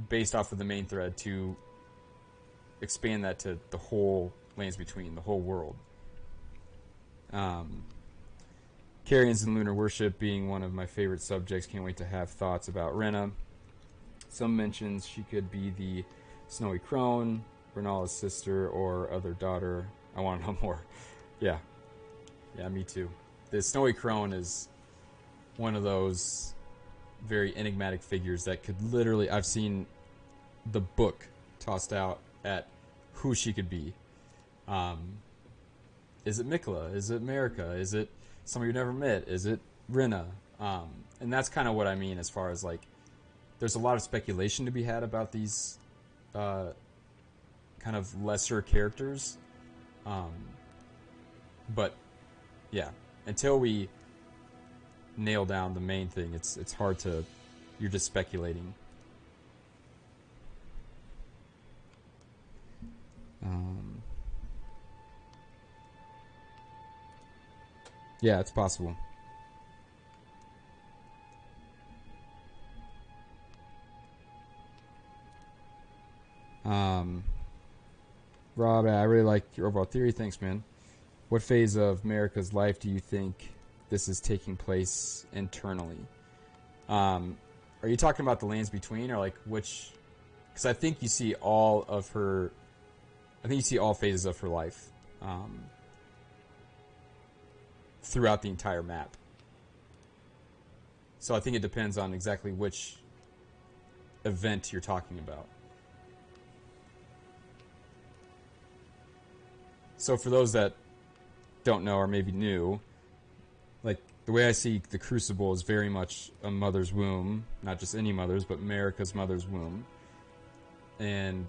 based off of the main thread to expand that to the whole Lands Between, the whole world. Carrions and lunar worship being one of my favorite subjects. Can't wait to have thoughts about Rena. Some mentions she could be the Snowy Crone, Bernala's sister, or other daughter. I want to know more. Yeah, me too. The Snowy Crone is one of those very enigmatic figures that could literally... I've seen the book tossed out at who she could be. Is it Mikla? Is it America? Is it somebody you never met? Is it Rena? And that's kind of what I mean as far as like, there's a lot of speculation to be had about these kind of lesser characters. But yeah, until we nail down the main thing, it's hard to, you're just speculating. Yeah, it's possible. Rob, I really like your overall theory. Thanks, man. What phase of America's life do you think this is taking place internally? Are you talking about the Lands Between, or like which? Because I think you see all of her. I think you see all phases of her life throughout the entire map. So I think it depends on exactly which event you're talking about. So for those that don't know or maybe new, like the way I see the Crucible is very much a mother's womb, not just any mother's, but America's mother's womb. And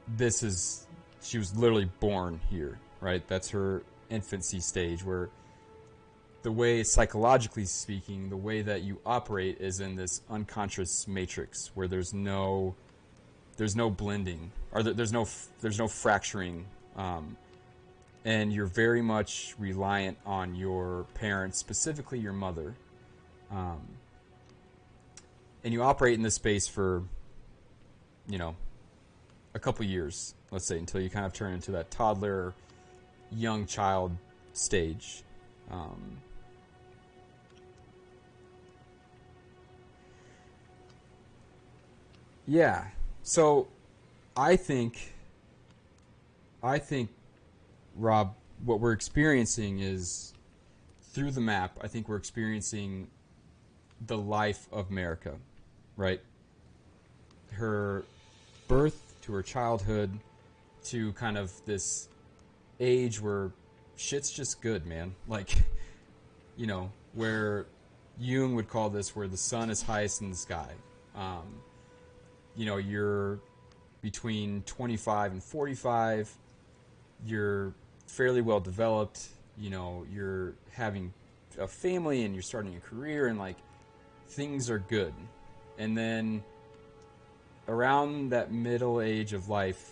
this is, she was literally born here, right? That's her infancy stage, where the way, psychologically speaking, the way that you operate is in this unconscious matrix where there's no blending, or there's no fracturing. and you're very much reliant on your parents, specifically your mother. And you operate in this space for, a couple years, let's say, until you kind of turn into that toddler, young child stage. Yeah. So I think, Rob, what we're experiencing is through the map. I think we're experiencing the life of America, right? Her birth to her childhood to kind of this age where shit's just good, man. Like, where Jung would call this where the sun is highest in the sky. You're between 25 and 45. You're fairly well developed. You're having a family and you're starting a career and like things are good. And then around that middle age of life,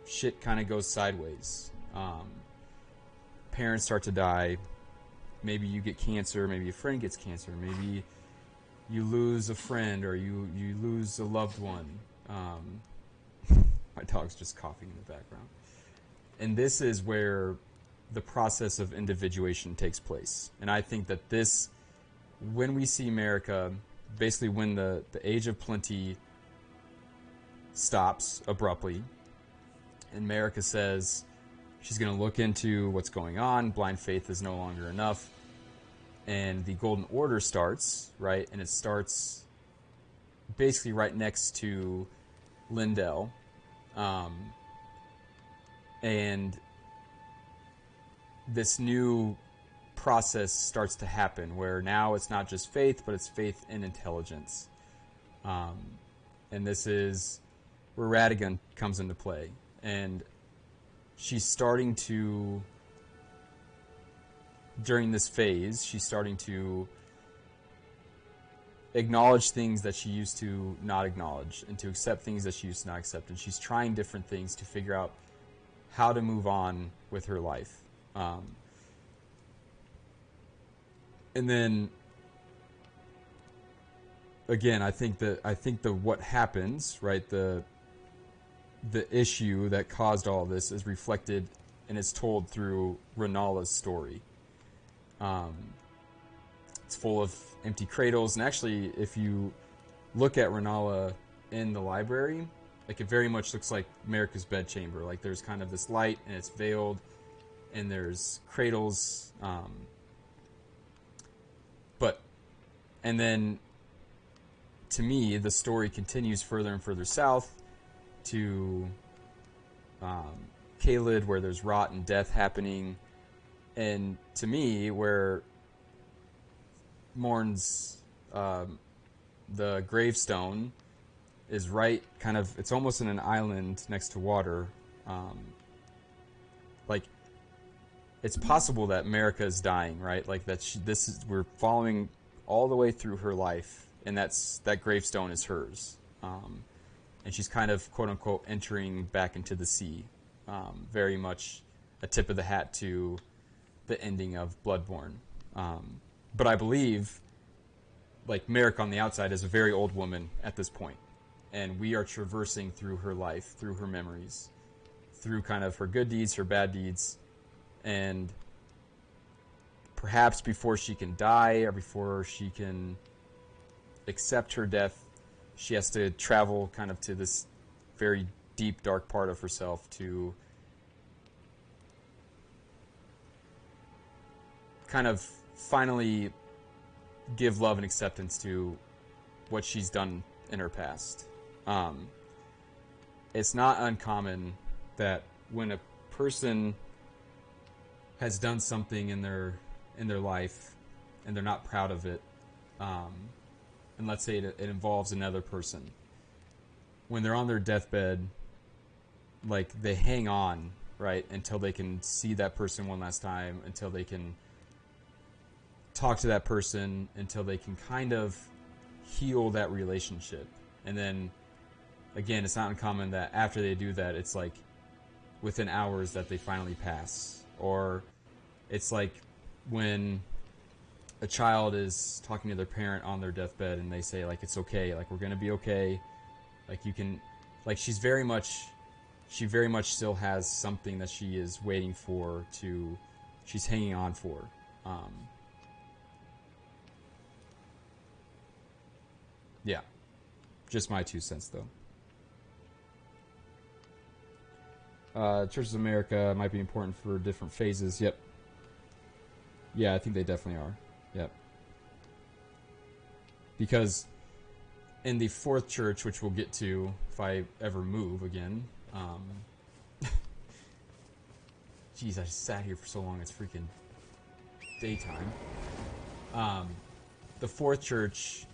shit kind of goes sideways. Parents start to die. Maybe you get cancer. Maybe a friend gets cancer. Maybe you lose a friend or you lose a loved one. My dog's just coughing in the background. And this is where the process of individuation takes place. And I think that when we see America, basically when the age of plenty stops abruptly, and America says she's going to look into what's going on, blind faith is no longer enough, and the Golden Order starts, right? And it starts basically right next to Lindell. And this new process starts to happen where now it's not just faith, but it's faith in intelligence. And this is where Radigan comes into play. And she's starting to, during this phase, she's starting to acknowledge things that she used to not acknowledge and to accept things that she used to not accept. And she's trying different things to figure out how to move on with her life. And then again, I think what happens, right, the issue that caused all this is reflected and is told through Renala's story. It's full of empty cradles, and actually, if you look at Renala in the library, like it very much looks like America's bedchamber. Like there's kind of this light, and it's veiled, and there's cradles. And then, to me, the story continues further and further south to Caelid, where there's rot and death happening, and to me, where Morn's the gravestone is right, kind of, it's almost in an island next to water. Like, it's possible that America is dying, right? Like that. We're following all the way through her life, and that gravestone is hers. And she's kind of, quote unquote, entering back into the sea. Very much a tip of the hat to the ending of Bloodborne. But I believe, like, Merrick on the outside is a very old woman at this point. And we are traversing through her life, through her memories, through kind of her good deeds, her bad deeds. And perhaps before she can die or before she can accept her death, she has to travel kind of to this very deep, dark part of herself to kind of finally give love and acceptance to what she's done in her past. It's not uncommon that when a person has done something in their life and they're not proud of it, and let's say it involves another person, when they're on their deathbed, like, they hang on, right, until they can see that person one last time, until they can talk to that person, until they can kind of heal that relationship. And then, again, it's not uncommon that after they do that, it's like within hours that they finally pass, Or it's like when a child is talking to their parent on their deathbed and they say, like, it's okay, like, we're gonna be okay, like, you can, like, she very much still has something that she is waiting for to, she's hanging on for. Yeah, just my 2 cents though. Churches of America might be important for different phases. Yep. Yeah, I think they definitely are. Yep. Because in the 4th church, which we'll get to if I ever move again, jeez, I just sat here for so long, it's freaking daytime. The 4th church,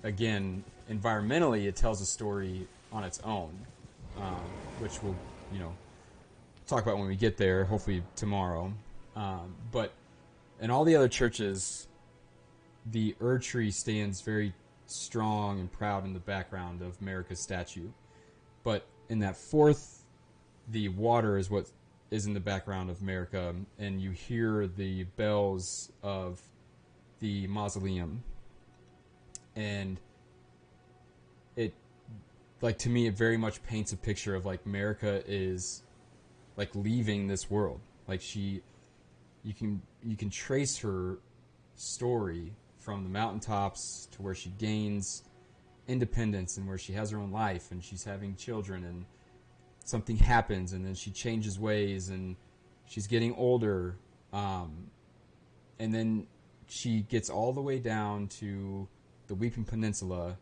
again, environmentally, it tells a story on its own, which we'll, talk about when we get there, hopefully tomorrow. But in all the other churches, the Erd-tree stands very strong and proud in the background of America's statue. But in that 4th, the water is what is in the background of America, and you hear the bells of the mausoleum. And it, like, to me, it very much paints a picture of, like, America is, like, leaving this world. Like, you can trace her story from the mountaintops to where she gains independence and where she has her own life and she's having children and something happens and then she changes ways and she's getting older, and then she gets all the way down to the Weeping Peninsula,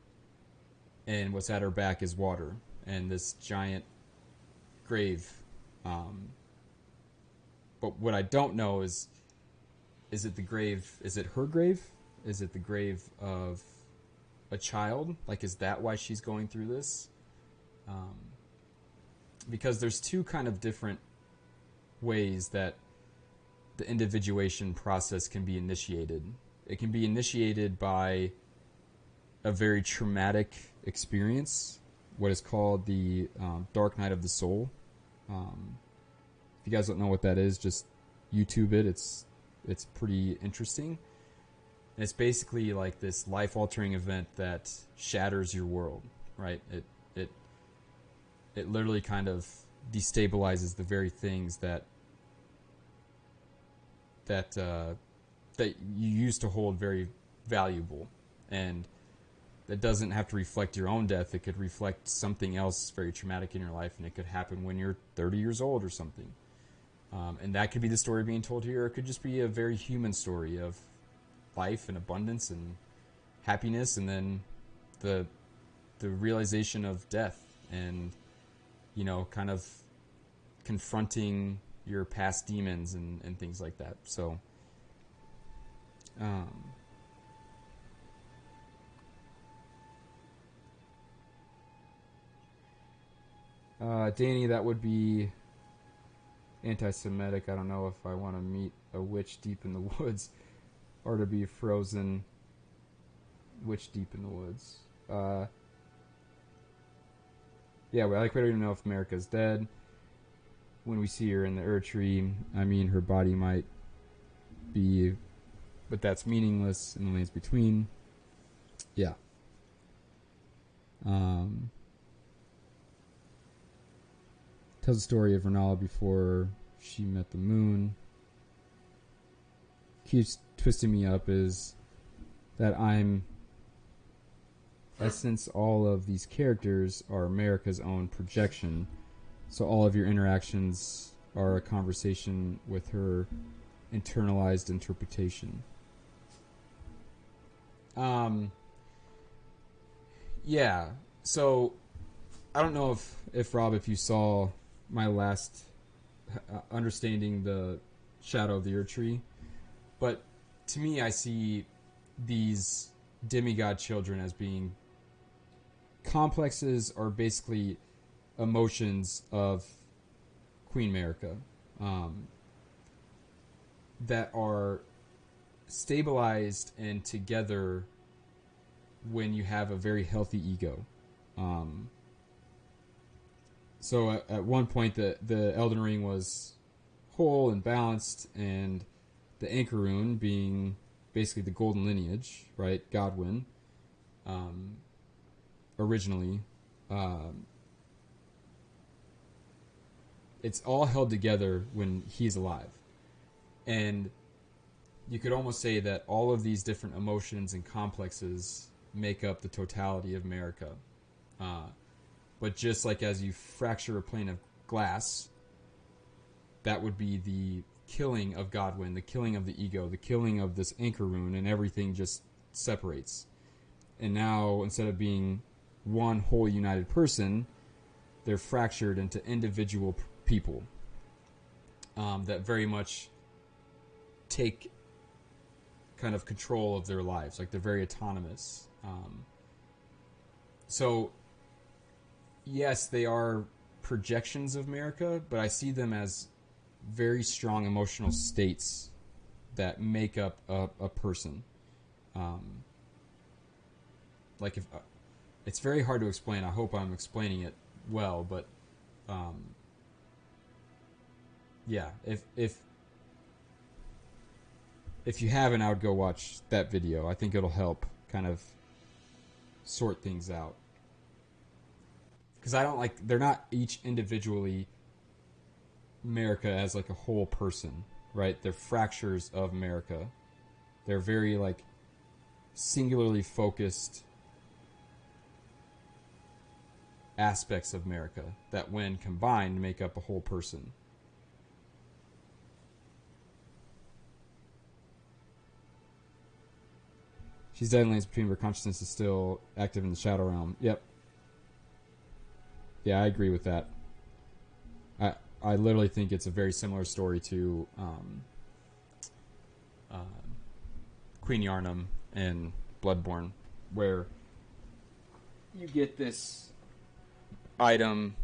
and what's at her back is water and this giant grave. But what I don't know is it the grave? Is it her grave? Is it the grave of a child? Like, is that why she's going through this? Because there's 2 kind of different ways that the individuation process can be initiated. It can be initiated by a very traumatic experience, what is called the Dark Night of the Soul. If you guys don't know what that is, just YouTube it. It's pretty interesting. And it's basically like this life-altering event that shatters your world, right? It literally kind of destabilizes the very things that you used to hold very valuable, and that doesn't have to reflect your own death. It could reflect something else very traumatic in your life, and it could happen when you're 30 years old or something. And that could be the story being told here, or it could just be a very human story of life and abundance and happiness, and then the realization of death and, kind of confronting your past demons and things like that. So, Danny, that would be anti-Semitic. I don't know if I want to meet a witch deep in the woods or to be frozen witch deep in the woods. Yeah, well, we don't even know if America's dead. When we see her in the Erd-tree, I mean, her body might be, but that's meaningless in the lands between. Yeah. Tells the story of Renala before she met the moon. Keeps twisting me up is that since all of these characters are America's own projection, so all of your interactions are a conversation with her internalized interpretation. Yeah, so I don't know if Rob, if you saw my last understanding the shadow of the Erd-tree, but to me I see these demigod children as being complexes, or basically emotions of Queen America, that are stabilized and together when you have a very healthy ego. So at one point the Elden Ring was whole and balanced, and the anchor rune being basically the golden lineage, right? Godwyn, originally. It's all held together when he's alive. And you could almost say that all of these different emotions and complexes make up the totality of America. But just like as you fracture a plane of glass, that would be the killing of Godwyn, the killing of the ego, the killing of this anchor rune, and everything just separates. And now, instead of being one whole united person, they're fractured into individual people that very much take kind of control of their lives. Like, they're very autonomous. So, yes, they are projections of America, but I see them as very strong emotional states that make up a person. Like, if it's very hard to explain. I hope I'm explaining it well, but yeah, if you haven't, I would go watch that video. I think it'll help kind of sort things out. Because I don't like, they're not each individually America as like a whole person, right? They're fractures of America. They're very like singularly focused aspects of America that when combined make up a whole person. She's dead in lanes between where consciousness is still active in the shadow realm. Yep. Yeah, I agree with that. I literally think it's a very similar story to Queen Yarnum in Bloodborne, where you get this item.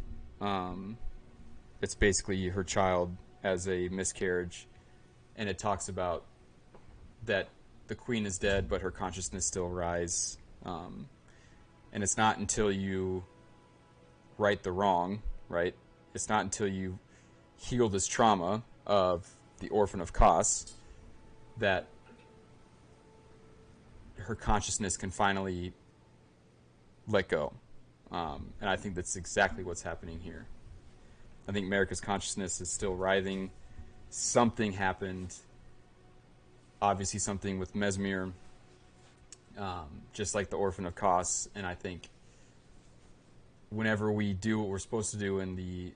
It's basically her child as a miscarriage, and it talks about that the queen is dead, but her consciousness still rise. And it's not until you right the wrong, right? It's not until you heal this trauma of the Orphan of Kos that her consciousness can finally let go. And I think that's exactly what's happening here. I think America's consciousness is still writhing. Something happened. Obviously something with Mesmere, just like the Orphan of Kos. And I think whenever we do what we're supposed to do in the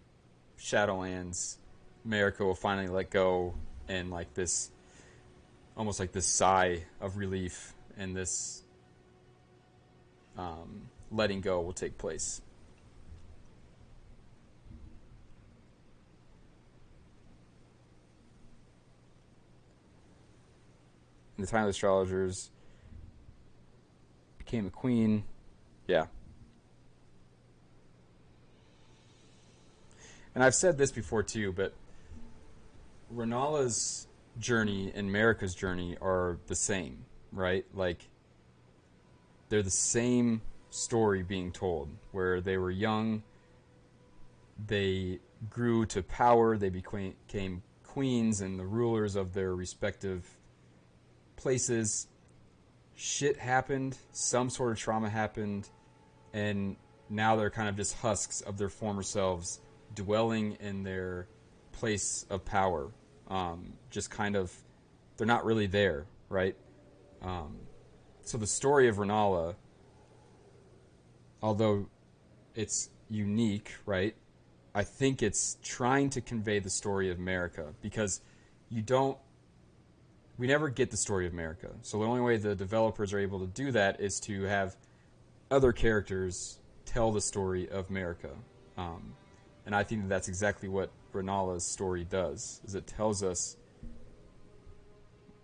Shadowlands, America will finally let go, and like this, almost like this sigh of relief, and this letting go will take place. In the time of the astrologers, became a queen. Yeah. And I've said this before too, but Renala's journey and Marika's journey are the same, right? Like, they're the same story being told, where they were young, they grew to power, they became queens and the rulers of their respective places. Shit happened, some sort of trauma happened, and now they're kind of just husks of their former selves, dwelling in their place of power. Just kind of, they're not really there, right? So the story of Renala, although it's unique, right? I think it's trying to convey the story of America, because we never get the story of America. So the only way the developers are able to do that is to have other characters tell the story of America. And I think that's exactly what Renala's story does, is it tells us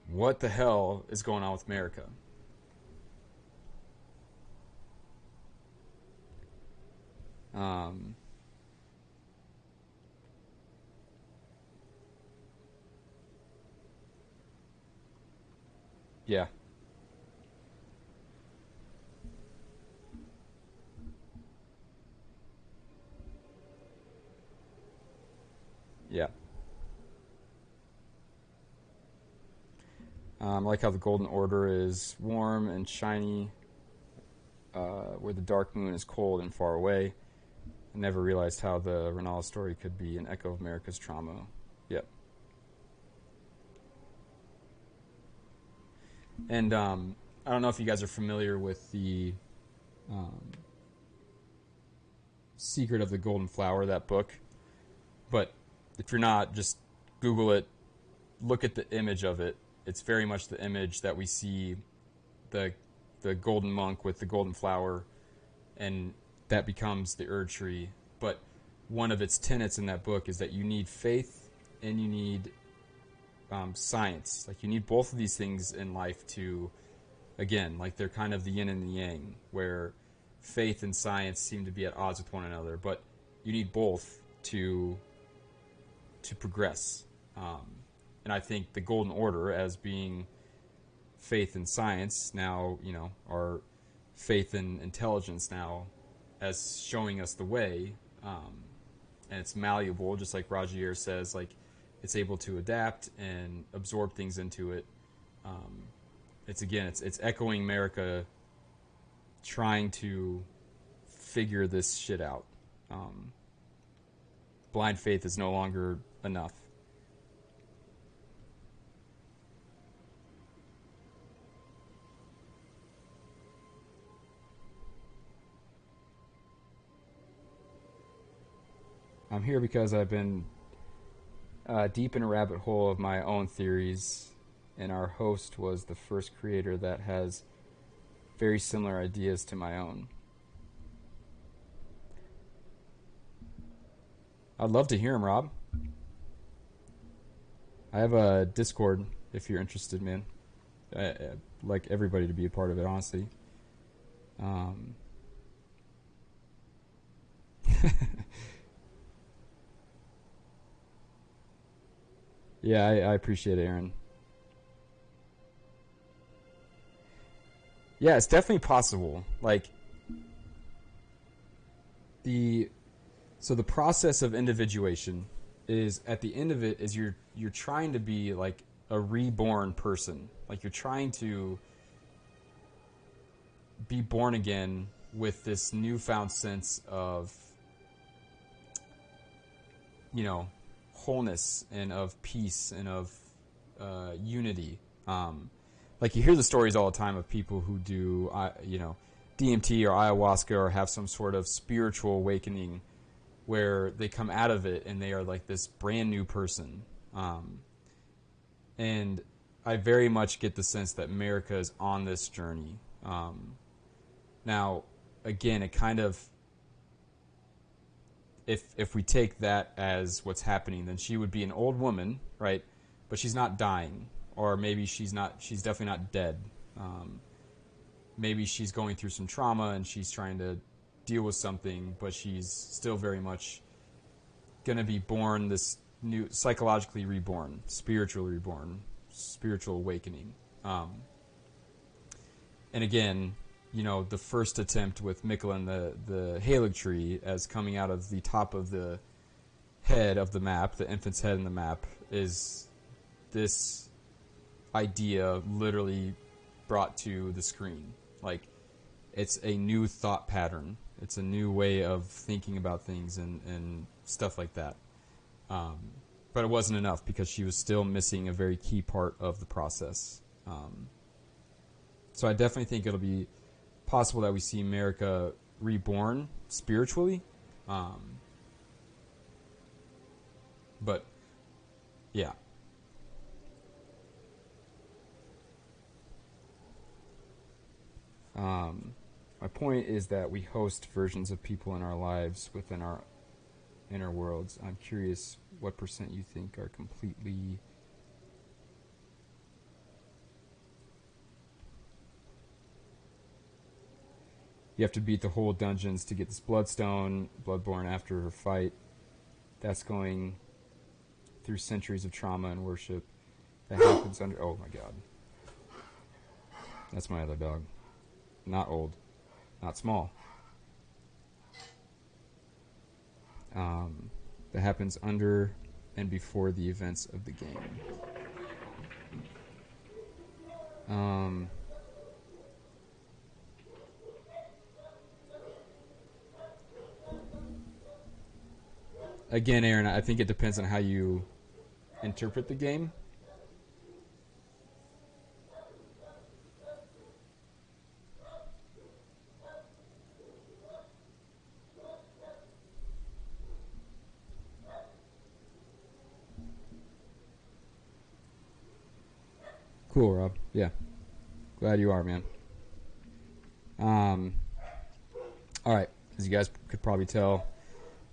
what the hell is going on with America. Yeah. Yeah. I like how the Golden Order is warm and shiny, where the Dark Moon is cold and far away. I never realized how the Renala story could be an echo of America's trauma. Yep. And I don't know if you guys are familiar with the Secret of the Golden Flower, that book. But if you're not, just Google it, look at the image of it. It's very much the image that we see the golden monk with the golden flower, and that becomes the Erd tree. But one of its tenets in that book is that you need faith and you need science. Like, you need both of these things in life to, again, like, they're kind of the yin and the yang, where faith and science seem to be at odds with one another, but you need both to progress. And I think the Golden Order, as being faith and science now, or faith and intelligence now, as showing us the way, and it's malleable, just like Rajier says, like, it's able to adapt and absorb things into it. It's echoing America trying to figure this shit out. Blind faith is no longer enough. I'm here because I've been deep in a rabbit hole of my own theories, and our host was the first creator that has very similar ideas to my own. I'd love to hear him, Rob. I have a Discord if you're interested, man. I'd like everybody to be a part of it, honestly. Yeah, I appreciate it, Aaron. Yeah, it's definitely possible. Like, the process of individuation is, at the end of it, is you're trying to be like a reborn person. Like, you're trying to be born again with this newfound sense of, wholeness and of peace and of unity. Like, you hear the stories all the time of people who do, DMT or ayahuasca, or have some sort of spiritual awakening where they come out of it and they are like this brand new person. And I very much get the sense that America is on this journey. Now, again, it kind of, if we take that as what's happening, then she would be an old woman, right? But she's not dying, or maybe she's definitely not dead. Maybe she's going through some trauma and she's trying to deal with something, but she's still very much going to be born this new, psychologically reborn, spiritually reborn, spiritual awakening. And again, the first attempt with Michelin, the Halig tree, as coming out of the top of the head of the map, the infant's head in the map, is this idea literally brought to the screen. Like, it's a new thought pattern. It's a new way of thinking about things and stuff like that. But it wasn't enough, because she was still missing a very key part of the process. So I definitely think it'll be possible that we see America reborn spiritually. But, yeah. My point is that we host versions of people in our lives within our inner worlds. I'm curious what % you think are completely... You have to beat the whole dungeons to get this bloodstone, Bloodborne, after her fight. That's going through centuries of trauma and worship. That happens under... Oh my god. That's my other dog. Not old. Not small. That happens under and before the events of the game. Again, Aaron, I think it depends on how you interpret the game. Cool, Rob. Yeah. Glad you are, man. All right. As you guys could probably tell,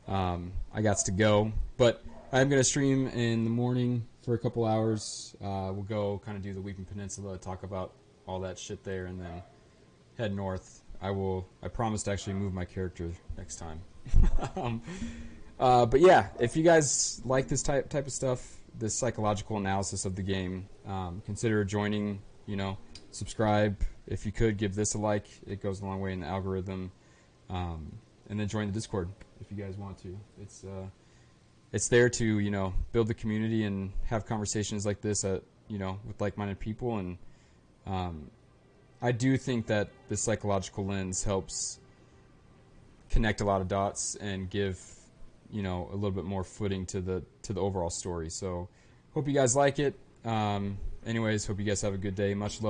I got to go. But I'm going to stream in the morning for a couple hours. We'll go kind of do the Weeping Peninsula, talk about all that shit there, and then head north. I promise to actually move my character next time. But yeah, if you guys like this type of stuff, this psychological analysis of the game, consider joining. Subscribe if you could. Give this a like; it goes a long way in the algorithm. And then join the Discord if you guys want to. It's there to build the community and have conversations like this with like-minded people. And I do think that the psychological lens helps connect a lot of dots and give a little bit more footing to the overall story. So hope you guys like it. Anyways, hope you guys have a good day. Much love.